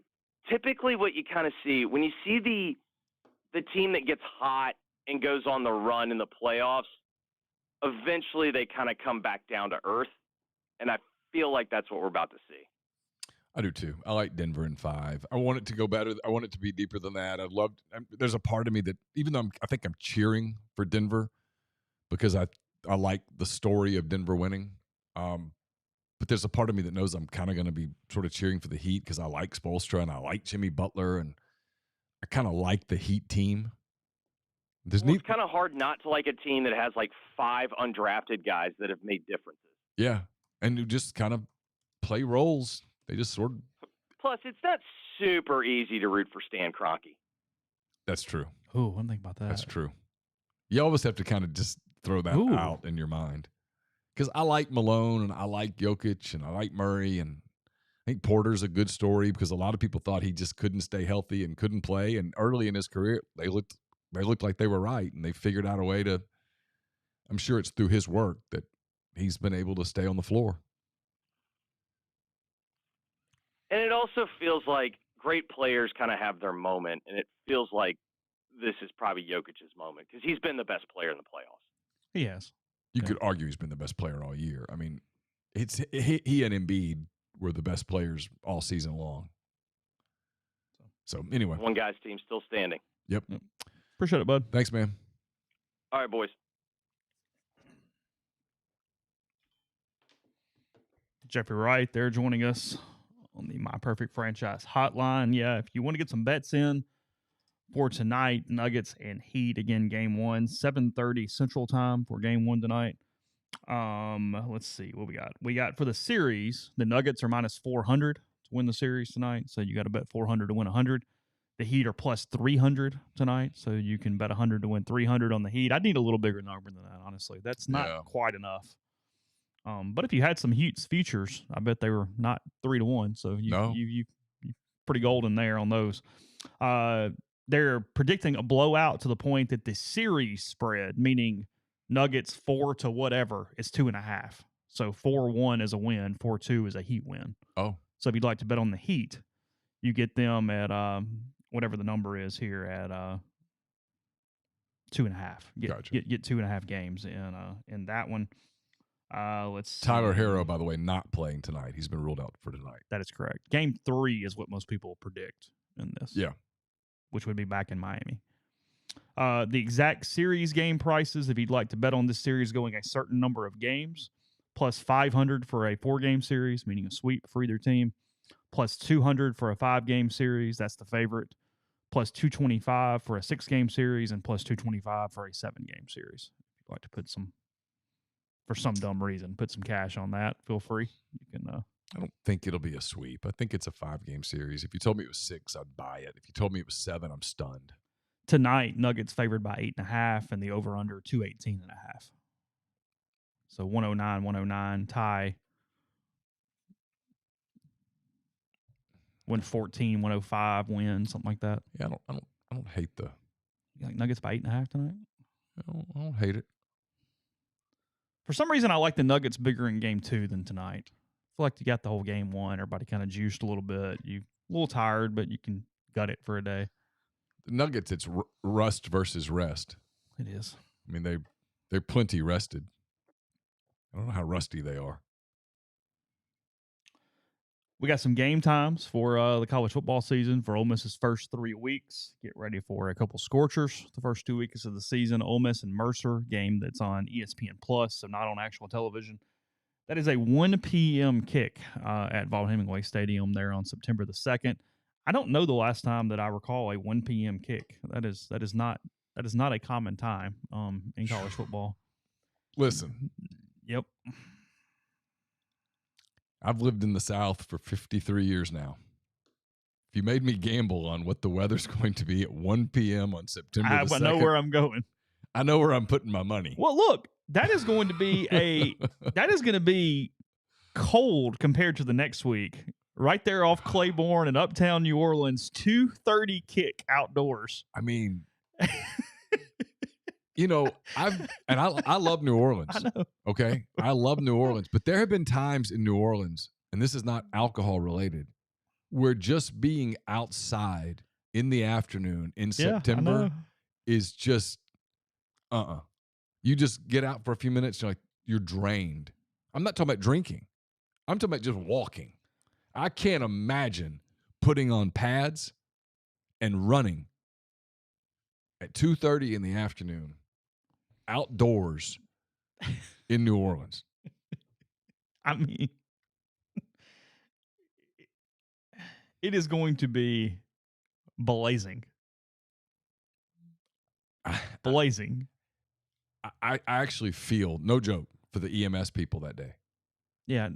typically what you kind of see, when you see the team that gets hot and goes on the run in the playoffs, eventually they kind of come back down to earth, and I feel like that's what we're about to see. I do too. I like Denver in 5. I want it to go better. I want it to be deeper than that. There's a part of me that, even though I think I'm cheering for Denver because I like the story of Denver winning, but there's a part of me that knows I'm kind of going to be sort of cheering for the Heat because I like Spoelstra and I like Jimmy Butler and I kind of like the Heat team. It's kind of hard not to like a team that has like 5 undrafted guys that have made differences. Yeah, and you just kind of play roles. They just sort of. Plus, it's not super easy to root for Stan Kroenke. That's true. Oh, one thing about that. That's true. You always have to kind of just throw that out in your mind. Because I like Malone and I like Jokic and I like Murray, and I think Porter's a good story because a lot of people thought he just couldn't stay healthy and couldn't play. And early in his career, they looked like they were right, and they figured out a way to. I'm sure it's through his work that he's been able to stay on the floor. And it also feels like great players kind of have their moment, and it feels like this is probably Jokic's moment because he's been the best player in the playoffs. He has. You could argue he's been the best player all year. I mean, he and Embiid were the best players all season long. So anyway. One guy's team still standing. Yep. Appreciate it, bud. Thanks, man. All right, boys. Jeffrey Wright there joining us on the My Perfect Franchise hotline. Yeah, if you want to get some bets in for tonight, Nuggets and Heat, again, game 1, 7:30 Central Time for game 1 tonight. Let's see what we got. We got for the series, the Nuggets are minus 400 to win the series tonight, so you got to bet 400 to win 100. The Heat are plus 300 tonight, so you can bet 100 to win 300 on the Heat. I need a little bigger number than that, honestly. That's not quite enough. But if you had some Heat's futures, I bet they were not 3-1. So you pretty golden there on those. They're predicting a blowout to the point that the series spread, meaning Nuggets 4 to whatever, is 2.5. So 4-1 is a win, 4-2 is a Heat win. Oh, So if you'd like to bet on the Heat, you get them at whatever the number is here at 2.5. Gotcha. Get 2.5 games in that one. Let's see. Tyler Harrow, by the way, not playing tonight. He's been ruled out for tonight. That is correct. Game 3 is what most people predict in this. Yeah. Which would be back in Miami. The exact series game prices, if you'd like to bet on this series going a certain number of games, plus 500 for a 4-game series, meaning a sweep for either team, plus 200 for a 5-game series, that's the favorite, plus 225 for a 6-game series, and plus 225 for a 7-game series. If you'd like to put some, for some dumb reason, put some cash on that, feel free. You can. I don't think it'll be a sweep. I think it's a 5-game series. If you told me it was 6, I'd buy it. If you told me it was 7, I'm stunned. Tonight, Nuggets favored by 8.5, and the over/under 218.5. So 109 tie. 114, 105 win, something like that. Yeah, I don't hate the. You like Nuggets by 8.5 tonight? I don't hate it. For some reason, I like the Nuggets bigger in game 2 than tonight. I feel like you got the whole game 1. Everybody kind of juiced a little bit. You a little tired, but you can gut it for a day. The Nuggets, it's rust versus rest. It is. I mean, they're plenty rested. I don't know how rusty they are. We got some game times for the college football season for Ole Miss's first 3 weeks. Get ready for a couple scorchers the first 2 weeks of the season. Ole Miss and Mercer, game that's on ESPN Plus, so not on actual television. That is a 1 p.m. kick at Vaught-Hemingway Stadium there on September the 2nd. I don't know the last time that I recall a 1 p.m. kick. That is not a common time in college football. Listen. Yep. I've lived in the South for 53 years now. If you made me gamble on what the weather's going to be at 1 p.m. on September the 2nd, I know where I'm going. I know where I'm putting my money. Well, look, that is going to be cold compared to the next week. Right there off Claiborne in uptown New Orleans, 2:30 kick outdoors. I mean, you know, I love New Orleans. I know. Okay, I love New Orleans, but there have been times in New Orleans, and this is not alcohol related, where just being outside in the afternoon in September is just You just get out for a few minutes, you're drained. I'm not talking about drinking. I'm talking about just walking. I can't imagine putting on pads and running at 2:30 in the afternoon outdoors in New Orleans. I mean, it is going to be blazing. Blazing. I actually feel, no joke, for the EMS people that day. Yeah,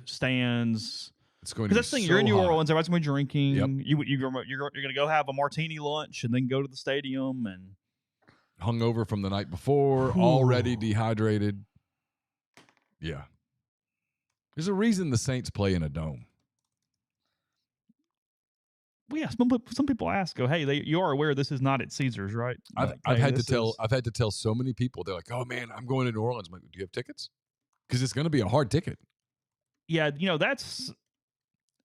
stands. It's going to be that's the thing. You're in New Orleans. Everybody's going to be drinking. Yep. You're going to go have a martini lunch and then go to the stadium and hungover from the night before, already dehydrated. Yeah, there's a reason the Saints play in a dome. Well, yeah, some people ask, "Hey, you are aware this is not at Caesars, right?" I've had to tell so many people. They're like, "Oh man, I'm going to New Orleans." I'm like, "Do you have tickets?" Because it's going to be a hard ticket. Yeah,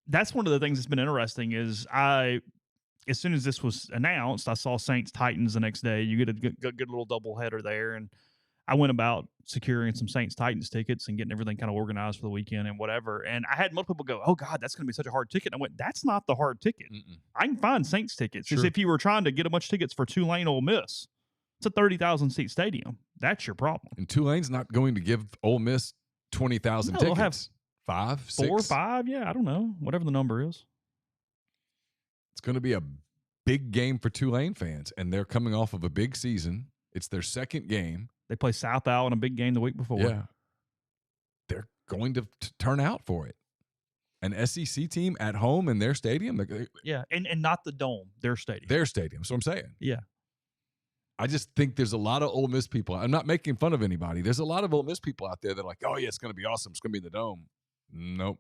that's one of the things that's been interesting is as soon as this was announced, I saw Saints Titans the next day. You get a good little doubleheader there, and I went about securing some Saints Titans tickets and getting everything kind of organized for the weekend and whatever. And I had multiple people go, "Oh God, that's going to be such a hard ticket." And I went, "That's not the hard ticket. I can find Saints tickets. Sure. As if you were trying to get a bunch of tickets for Tulane Ole Miss. It's a 30,000 seat stadium. That's your problem." And Tulane's not going to give Ole Miss 20,000 tickets. They'll have 5, 6, 4 or 5. Yeah, I don't know. Whatever the number is. It's going to be a big game for Tulane fans, and they're coming off of a big season. It's their second game. They play South Al in a big game the week before. Yeah. They're going to turn out for it. An SEC team at home in their stadium. Yeah, and not the Dome, their stadium. Their stadium. That's what I'm saying. Yeah. I just think there's a lot of Ole Miss people. I'm not making fun of anybody. There's a lot of Ole Miss people out there that are like, "Oh, yeah, it's going to be awesome. It's going to be in the Dome." Nope,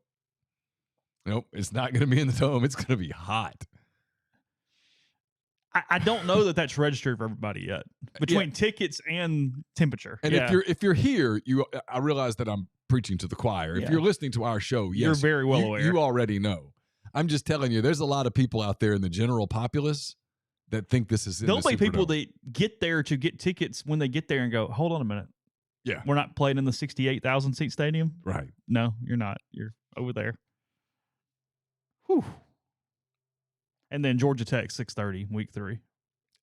it's not going to be in the Dome. It's going to be hot. I don't know that that's registered for everybody yet between tickets and temperature. And if you're here, I realize that I'm preaching to the choir. If you're listening to our show, you're very well aware. You already know. I'm just telling you, there's a lot of people out there in the general populace that think this is. There'll be people that get there to get tickets when they get there and go, hold on a minute. Yeah, we're not playing in the 68,000 seat stadium. Right? No, you're not. You're over there. Whew. And then Georgia Tech 6:30 week 3.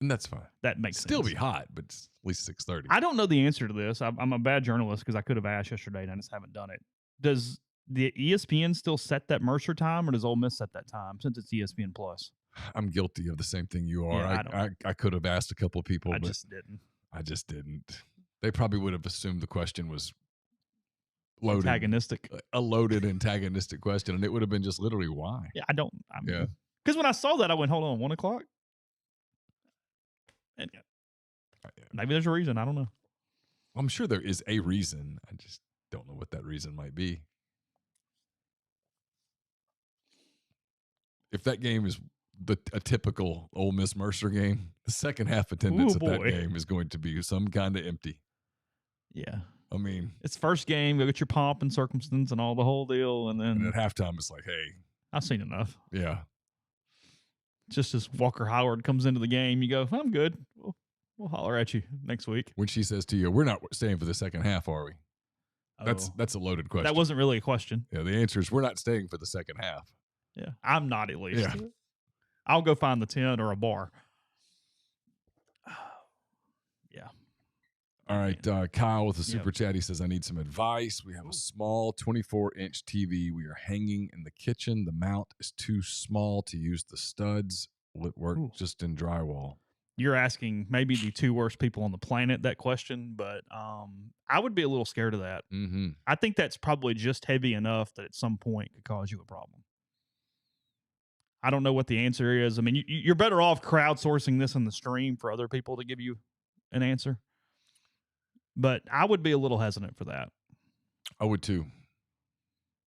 And that's fine. That makes still sense. Be hot, but it's at least 6:30. I don't know the answer to this. I'm a bad journalist because I could have asked yesterday and I just haven't done it. Does the ESPN still set that Mercer time, or does Ole Miss set that time since it's ESPN Plus? I'm guilty of the same thing you are. Yeah, I could have asked a couple of people, but just didn't. I just didn't. They probably would have assumed the question was loaded, antagonistic, a loaded antagonistic question, and it would have been just literally why. Yeah, because when I saw that, I went, hold on, 1 o'clock. And maybe there's a reason. I don't know. I'm sure there is a reason. I just don't know what that reason might be. If that game is a typical Ole Miss Mercer game, the second half attendance at that game is going to be some kind of empty. Yeah. I mean, it's first game. Go get your pomp and circumstance and all the whole deal. And then at halftime, it's like, hey, I've seen enough. Yeah. Just as Walker Howard comes into the game, you go, I'm good. We'll holler at you next week. When she says to you, we're not staying for the second half, are we? That's a loaded question. That wasn't really a question. Yeah, the answer is we're not staying for the second half. Yeah, I'm not at least. Yeah. I'll go find the tent or a bar. Yeah. All right, Kyle with a super chat. He says, I need some advice. We have a small 24-inch TV. We are hanging in the kitchen. The mount is too small to use the studs. Will it work just in drywall? You're asking maybe the two worst people on the planet that question, but I would be a little scared of that. Mm-hmm. I think that's probably just heavy enough that at some point could cause you a problem. I don't know what the answer is. I mean, you're better off crowdsourcing this in the stream for other people to give you an answer. But I would be a little hesitant for that. I would too.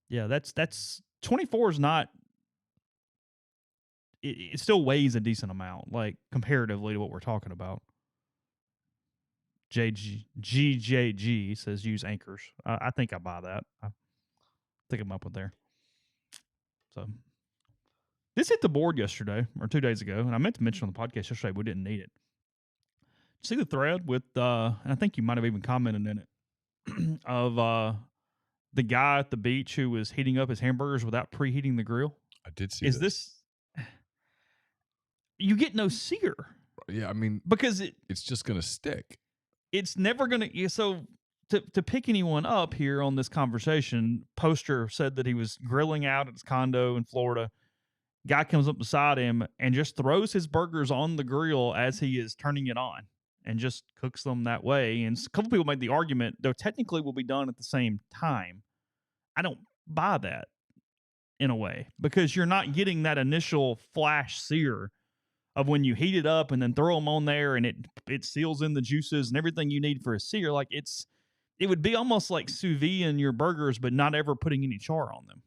Yeah, that's 24 is not. It still weighs a decent amount, like comparatively to what we're talking about. GJG says use anchors. I think I buy that. I think I'm up with there. So this hit the board yesterday or 2 days ago, and I meant to mention on the podcast yesterday we didn't need it. See the thread with, and I think you might have even commented in it, of the guy at the beach who was heating up his hamburgers without preheating the grill? I did see this. You get no sear. Yeah, I mean, because it's just going to stick. It's never going to. So to pick anyone up here on this conversation, Poster said that he was grilling out at his condo in Florida. Guy comes up beside him and just throws his burgers on the grill as he is turning it on and just cooks them that way. And a couple people made the argument, though technically will be done at the same time. I don't buy that in a way because you're not getting that initial flash sear of when you heat it up and then throw them on there and it seals in the juices and everything you need for a sear. Like it would be almost like sous vide in your burgers, but not ever putting any char on them.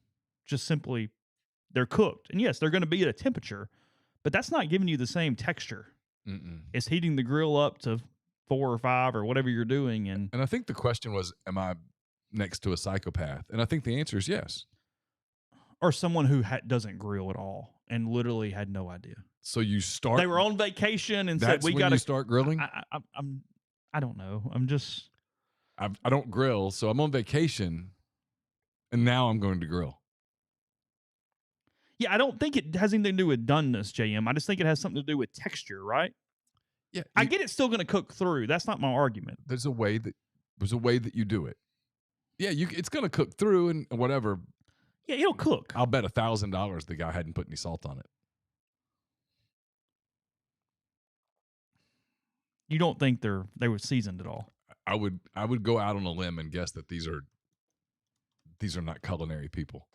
Just simply they're cooked. And yes, they're going to be at a temperature, but that's not giving you the same texture. It's heating the grill up to 4 or 5 or whatever you're doing. And I think the question was, am I next to a psychopath? And I think the answer is yes. Or someone who doesn't grill at all and literally had no idea. So you start. They were on vacation and said, "We got to start grilling." I don't know. I don't grill, so I'm on vacation, and now I'm going to grill. Yeah, I don't think it has anything to do with doneness, JM. I just think it has something to do with texture, right? Yeah, I get it's still going to cook through. That's not my argument. There's a way that you do it. Yeah, it's going to cook through and whatever. Yeah, it'll cook. I'll bet $1,000 the guy hadn't put any salt on it. You don't think they were seasoned at all? I would go out on a limb and guess that these are not culinary people.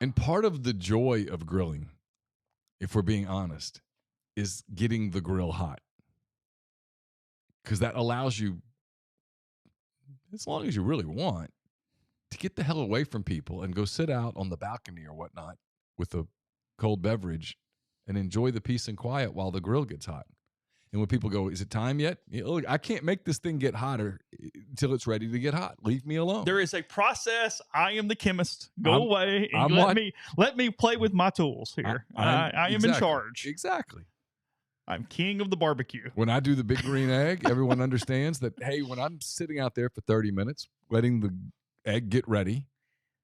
And part of the joy of grilling, if we're being honest, is getting the grill hot. Because that allows you, as long as you really want, to get the hell away from people and go sit out on the balcony or whatnot with a cold beverage and enjoy the peace and quiet while the grill gets hot. And when people go, is it time yet? Look, I can't make this thing get hotter until it's ready to get hot. Leave me alone. There is a process. I am the chemist. Go I'm- away and I'm let me play with my tools here. I am in charge. Exactly. I'm king of the barbecue. When I do the big green egg, everyone understands that, hey, when I'm sitting out there for 30 minutes, letting the egg get ready,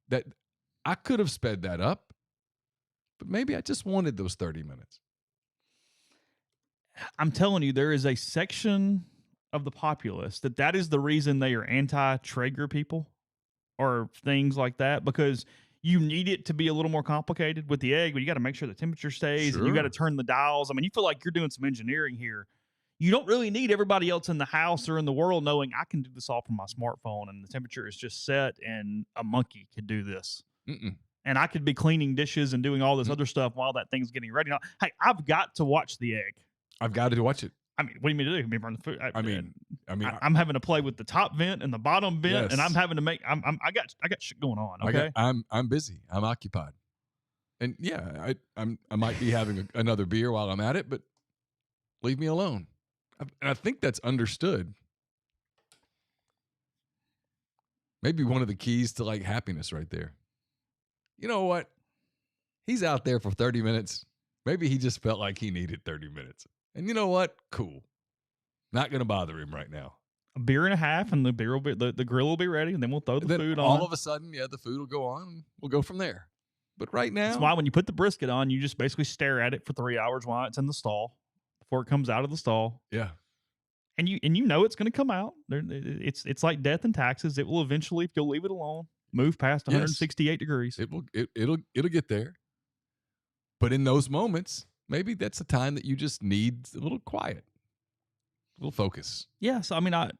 that I could have sped that up, but maybe I just wanted those 30 minutes. I'm telling you, there is a section of the populace that is the reason they are anti-Traeger people or things like that, because you need it to be a little more complicated with the egg, but you got to make sure the temperature stays and you got to turn the dials. I mean, you feel like you're doing some engineering here. You don't really need everybody else in the house or in the world knowing I can do this all from my smartphone and the temperature is just set and a monkey could do this. And I could be cleaning dishes and doing all this other stuff while that thing's getting ready. Now, hey, I've got to watch the egg. I've got to watch it. I mean, what do you mean to do? You mean burn the food? I'm having to play with the top vent and the bottom vent, and I'm having to make. I got shit going on. Okay, I'm busy. I'm occupied, and yeah, I might be having another beer while I'm at it, but leave me alone. And I think that's understood. Maybe one of the keys to like happiness right there. You know what? He's out there for 30 minutes. Maybe he just felt like he needed 30 minutes. And you know what? Cool. Not going to bother him right now. A beer and a half, and the beer will be the grill will be ready, and then we'll throw the food on. All of a sudden, the food will go on. And we'll go from there. But right now, that's why when you put the brisket on, you just basically stare at it for 3 hours while it's in the stall before it comes out of the stall. Yeah. And you know it's going to come out. It's like death and taxes. It will eventually, if you'll leave it alone, move past 168 degrees. It'll get there. But in those moments, maybe that's a time that you just need a little quiet, a little focus. Yeah. So, I mean, I've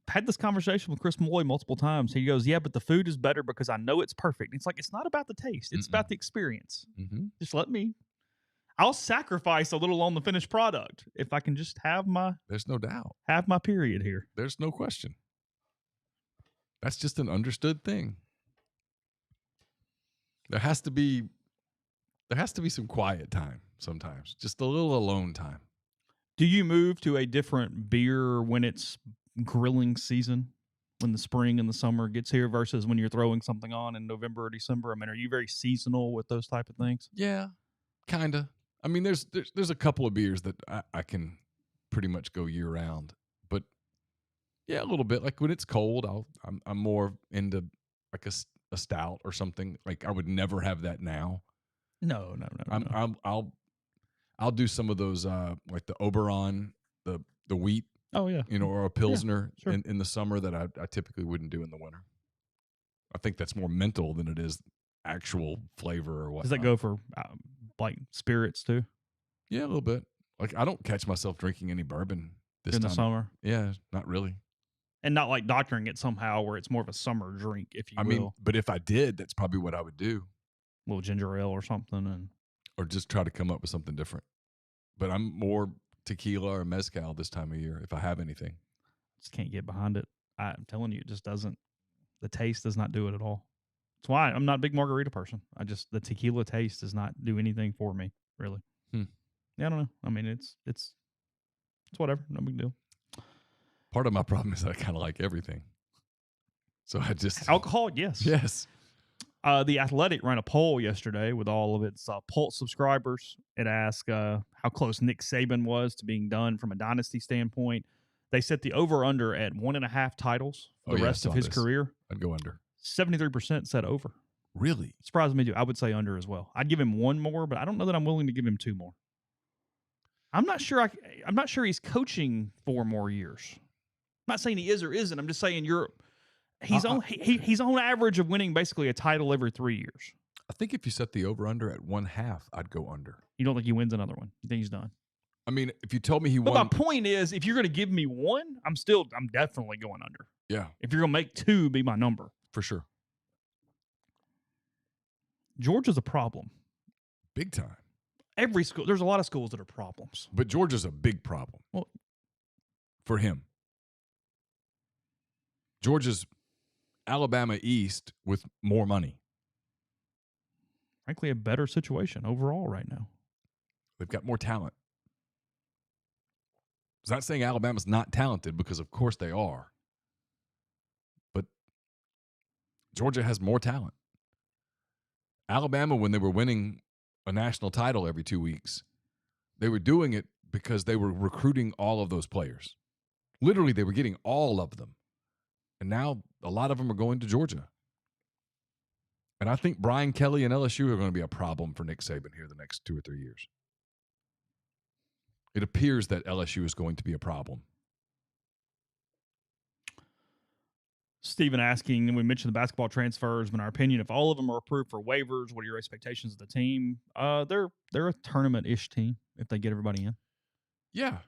had this conversation with Chris Malloy multiple times. He goes, yeah, but the food is better because I know it's perfect. It's like, it's not about the taste. It's about the experience. Just I'll sacrifice a little on the finished product if I can just have there's no doubt. Have my period here. There's no question. That's just an understood thing. There has to be some quiet time sometimes, just a little alone time. Do you move to a different beer when it's grilling season, when the spring and the summer gets here versus when you're throwing something on in November or December? I mean, are you very seasonal with those type of things? Yeah, kind of. I mean, there's a couple of beers that I can pretty much go year round, but yeah, a little bit. Like when it's cold, I'm more into like a stout or something. Like I would never have that now. No. I'll do some of those like the Oberon, the wheat. Oh yeah, or a Pilsner sure. in the summer that I typically wouldn't do in the winter. I think that's more mental than it is actual flavor or what. Does that go for like spirits too? Yeah, a little bit. Like I don't catch myself drinking any bourbon this in time. the summer. Yeah, not really. And not like doctoring it somehow where it's more of a summer drink, if you will. I mean, but if I did, that's probably what I would do. A little ginger ale or something, or just try to come up with something different. But I'm more tequila or mezcal this time of year if I have anything. Just can't get behind it. I'm telling you, it just doesn't. The taste does not do it at all. That's why I'm not a big margarita person. The tequila taste does not do anything for me, really. Yeah, I don't know. I mean, it's whatever. No big deal. Part of my problem is that I kind of like everything. So I just alcohol, yes. The Athletic ran a poll yesterday with all of its Pulse subscribers. It asked how close Nick Saban was to being done from a dynasty standpoint. They set the over-under at 1.5 titles for the rest of his career. I'd go under. 73% said over. Really? Surprised me too. I would say under as well. I'd give him one more, but I don't know that I'm willing to give him two more. I'm not sure he's coaching 4 more years. I'm not saying he is or isn't. I'm just saying he's on average of winning basically a title every 3 years. I think if you set the over-under at 1/2, I'd go under. You don't think he wins another one? You think he's done? I mean, if you told me he won. But my point is, if you're going to give me one, I'm definitely going under. Yeah. If you're going to make 2 be my number. For sure. Georgia's a problem. Big time. Every school, there's a lot of schools that are problems. But Georgia's a big problem. Well, for him. Georgia's Alabama East with more money. frankly, a better situation overall right now. They've got more talent. It's not saying Alabama's not talented, because of course they are. But Georgia has more talent. Alabama, when they were winning a national title every 2 weeks, they were doing it because they were recruiting all of those players. Literally, they were getting all of them. And now a lot of them are going to Georgia. And I think Brian Kelly and LSU are going to be a problem for Nick Saban here the next 2 or 3 years. It appears that LSU is going to be a problem. Stephen asking, and we mentioned the basketball transfers, but in our opinion, if all of them are approved for waivers, what are your expectations of the team? They're a tournament-ish team if they get everybody in. Yeah,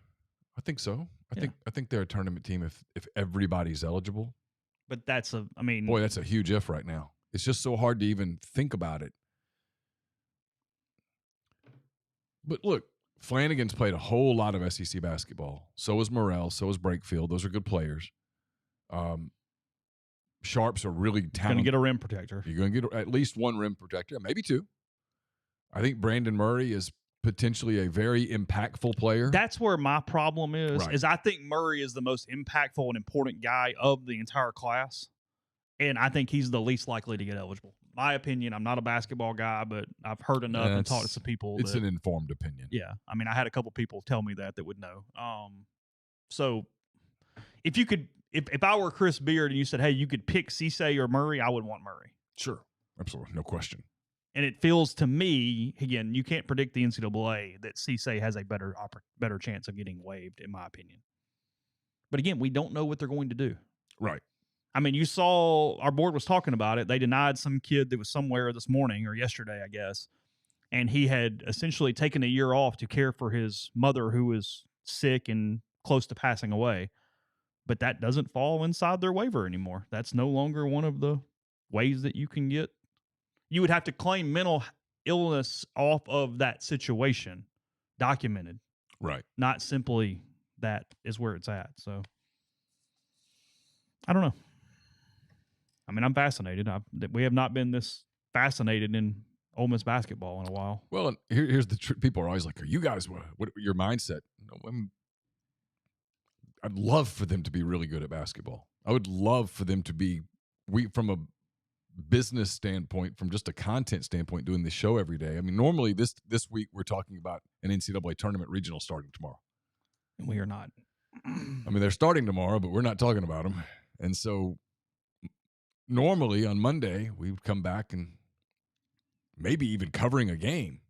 I think so. I think they're a tournament team if everybody's eligible. But that's a huge if right now. It's just so hard to even think about it. But look, Flanagan's played a whole lot of SEC basketball. So is Morrell. So is Brakefield. Those are good players. Sharps are really talented. Going to get a rim protector. You're going to get at least one rim protector, maybe two. I think Brandon Murray is potentially a very impactful player. That's where my problem is, Right. is I think Murray is the most impactful and important guy of the entire class. And I think he's the least likely to get eligible. My opinion, I'm not a basketball guy, but I've heard enough and talked to some people. It's an informed opinion. Yeah. I mean, I had a couple people tell me that would know. So if you could, if I were Chris Beard and you said, hey, you could pick Cisse or Murray, I would want Murray. Sure. Absolutely. No question. And it feels to me, again, you can't predict the NCAA, that Cisse has a better chance of getting waived, in my opinion. But again, we don't know what they're going to do. Right. I mean, you saw our board was talking about it. They denied some kid that was somewhere this morning or yesterday, I guess, and he had essentially taken a year off to care for his mother who was sick and close to passing away. But that doesn't fall inside their waiver anymore. That's no longer one of the ways that you can get. You would have to claim mental illness off of that situation, documented. Right. Not simply that is where it's at. So I don't know. I mean, I'm fascinated. We have not been this fascinated in Ole Miss basketball in a while. Well, and here's the truth. People are always like, are you guys, what your mindset? I'd love for them to be really good at basketball. I would love for them to be, from a business standpoint, from just a content standpoint, doing this show every day. I mean, normally this week we're talking about an NCAA tournament regional starting tomorrow. And we are not. I mean, they're starting tomorrow, but we're not talking about them. And so normally on Monday, we would come back and maybe even covering a game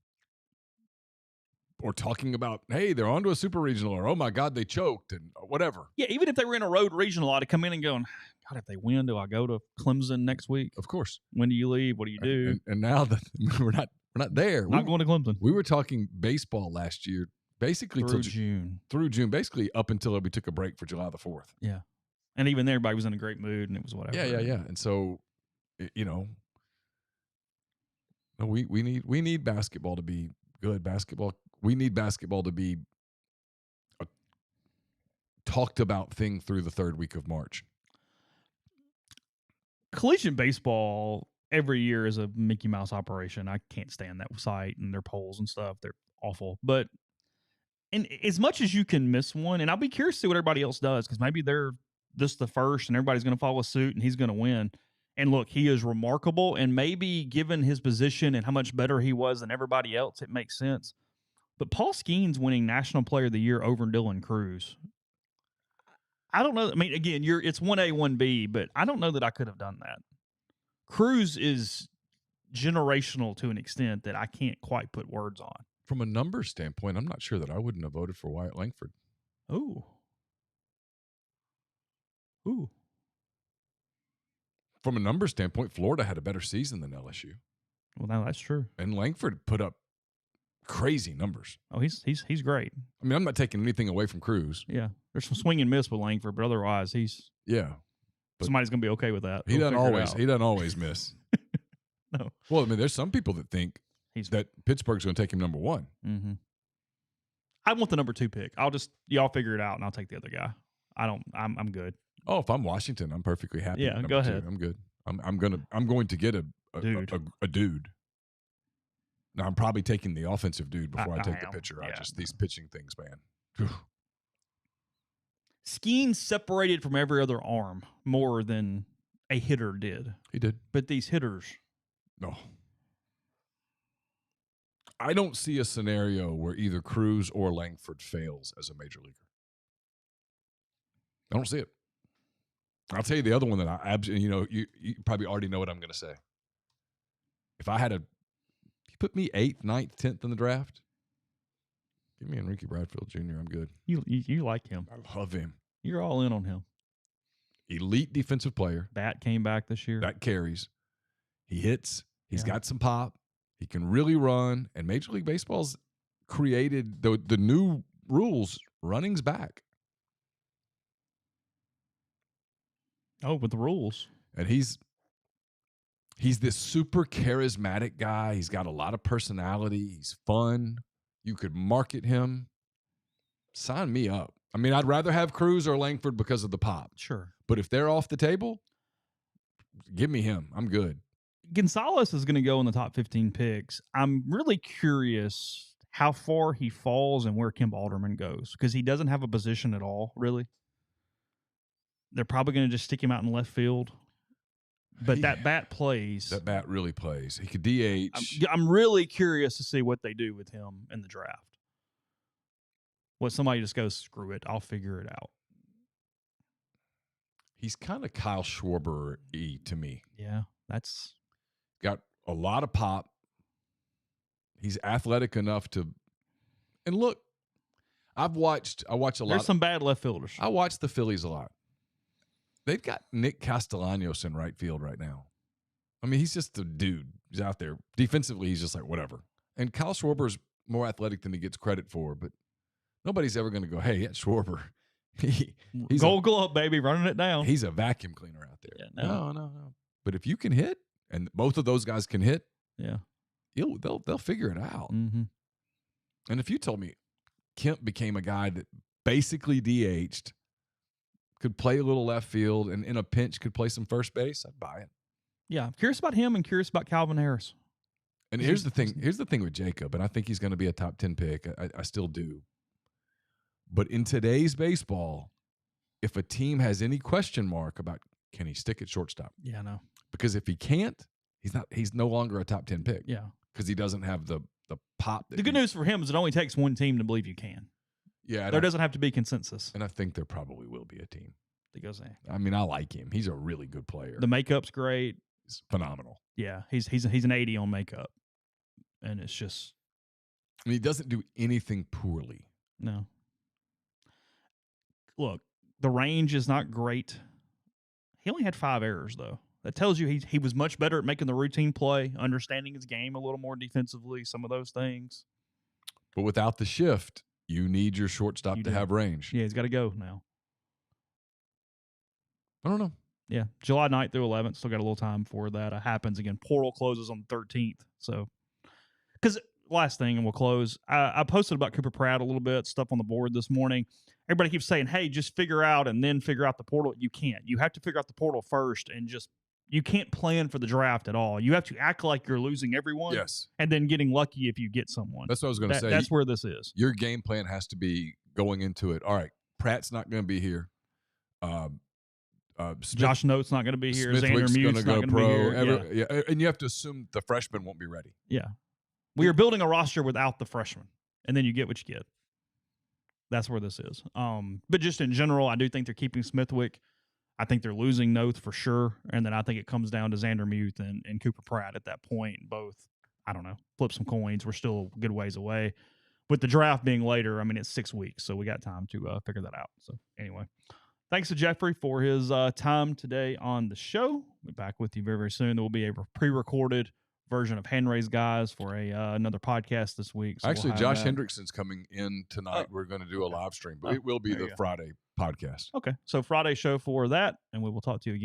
or talking about, hey, they're on to a super regional, or, oh, my God, they choked, and whatever. Yeah, even if they were in a road regional, I'd come in and going, God, if they win, do I go to Clemson next week? Of course. When do you leave? What do you do? And now that we're not there. Not going to Clemson. We were talking baseball last year, basically through June. Through June, basically up until we took a break for July the 4th. Yeah. And even there, everybody was in a great mood, and it was whatever. Yeah. And so, we need basketball to be good. We need basketball to be a talked about thing through the third week of March. Collegiate baseball every year is a Mickey Mouse operation. I can't stand that site and their polls and stuff. They're awful. But and as much as you can miss one, and I'll be curious to see what everybody else does, because maybe they're just the first and everybody's going to follow suit and he's going to win. And look, he is remarkable, and maybe given his position and how much better he was than everybody else, it makes sense. But Paul Skeens winning National Player of the Year over Dylan Cruz, I don't know. I mean, again, it's 1A, 1B, but I don't know that I could have done that. Cruz is generational to an extent that I can't quite put words on. From a numbers standpoint, I'm not sure that I wouldn't have voted for Wyatt Langford. Ooh. From a numbers standpoint, Florida had a better season than LSU. Well, no, that's true. And Langford put up crazy numbers. Oh, he's great. I mean, I'm not taking anything away from Cruz. Yeah, there's some swing and miss with Langford, but otherwise, somebody's going to be okay with that. He doesn't always miss. No. Well, I mean, there's some people that think that Pittsburgh's going to take him number one. Mm-hmm. I want the number 2 pick. Y'all figure it out, and I'll take the other guy. I'm good. Oh, if I'm Washington, I'm perfectly happy. Yeah, go ahead. I'm good. I'm going to get a dude. Now, I'm probably taking the offensive dude before I take the am. pitcher. Yeah. These pitching things, man. Whew. Skeen separated from every other arm more than a hitter did. He did. But these hitters. No. I don't see a scenario where either Cruz or Langford fails as a major leaguer. I don't see it. I'll tell you the other one that I absolutely, you probably already know what I'm going to say. If I had you put me 8th, 9th, 10th in the draft, give me Enrique Bradfield Jr. I'm good. You like him. I love him. You're all in on him. Elite defensive player. Bat came back this year. That carries. He hits. He's got some pop. He can really run. And Major League Baseball's created the new rules, running's back. Oh, with the rules. And he's this super charismatic guy. He's got a lot of personality. He's fun. You could market him. Sign me up. I mean, I'd rather have Cruz or Langford because of the pop. Sure. But if they're off the table, give me him. I'm good. Gonzalez is going to go in the top 15 picks. I'm really curious how far he falls and where Kemp Alderman goes because he doesn't have a position at all, really. They're probably going to just stick him out in left field. But that bat plays. That bat really plays. He could DH. I'm really curious to see what they do with him in the draft. What somebody just goes, screw it, I'll figure it out. He's kind of Kyle Schwarber-y to me. Yeah, that's got a lot of pop. He's athletic enough to. And look, I watch a lot. There's some bad left fielders. I watch the Phillies a lot. They've got Nick Castellanos in right field right now. I mean, he's just a dude. He's out there. Defensively, he's just like, whatever. And Kyle Schwarber's more athletic than he gets credit for, but nobody's ever going to go, hey, that's Schwarber. He's Gold Glove, baby, running it down. He's a vacuum cleaner out there. Yeah, no. But if you can hit, and both of those guys can hit, yeah, they'll figure it out. Mm-hmm. And if you told me Kemp became a guy that basically DH'd, could play a little left field, and in a pinch could play some first base, I'd buy it. Yeah, I'm curious about him and curious about Calvin Harris. And here's the thing. Here's the thing with Jacob, and I think he's going to be a top 10 pick. I still do. But in today's baseball, if a team has any question mark about can he stick at shortstop? Yeah, no. Because if he can't, he's no longer a top 10 pick. Yeah. Because he doesn't have the pop. The good news for him is it only takes one team to believe you can. Yeah. There doesn't have to be consensus. And I think there probably will be a team that goes in. I mean, I like him. He's a really good player. The makeup's great. He's phenomenal. Yeah, he's an 80 on makeup. And it's just. And he doesn't do anything poorly. No. Look, the range is not great. He only had 5 errors, though. That tells you he was much better at making the routine play, understanding his game a little more defensively, some of those things. But without the shift, you need your shortstop to have range. Yeah, he's got to go now. I don't know. Yeah, July 9th through 11th. Still got a little time before that happens again. Portal closes on the 13th. So, because last thing, and we'll close. I posted about Cooper Pratt a little bit, stuff on the board this morning. Everybody keeps saying, hey, just figure out and then figure out the portal. You can't. You have to figure out the portal first and just you can't plan for the draft at all. You have to act like you're losing everyone. Yes. And then getting lucky if you get someone. That's what I was going to say. That's where this is. Your game plan has to be going into it. All right, Pratt's not going to be here. Josh Note's not going to be here. Smithwick's Xander Mute's not going to be here. Yeah, and you have to assume the freshman won't be ready. Yeah. We are building a roster without the freshman, and then you get what you get. That's where this is. But just in general, I do think they're keeping Smithwick. I think they're losing Noth for sure, and then I think it comes down to Xander Mute and Cooper Pratt at that point. Both, I don't know, flip some coins. We're still a good ways away. With the draft being later, I mean, it's 6 weeks, so we got time to figure that out. So anyway, thanks to Jeffrey for his time today on the show. We'll be back with you very, very soon. There will be a pre-recorded version of Hand Raise Guys for another podcast this week. So actually, Josh Hendrickson's coming in tonight. We're going to do a live stream, but it will be the Friday podcast. Okay, so Friday show for that, and we will talk to you again.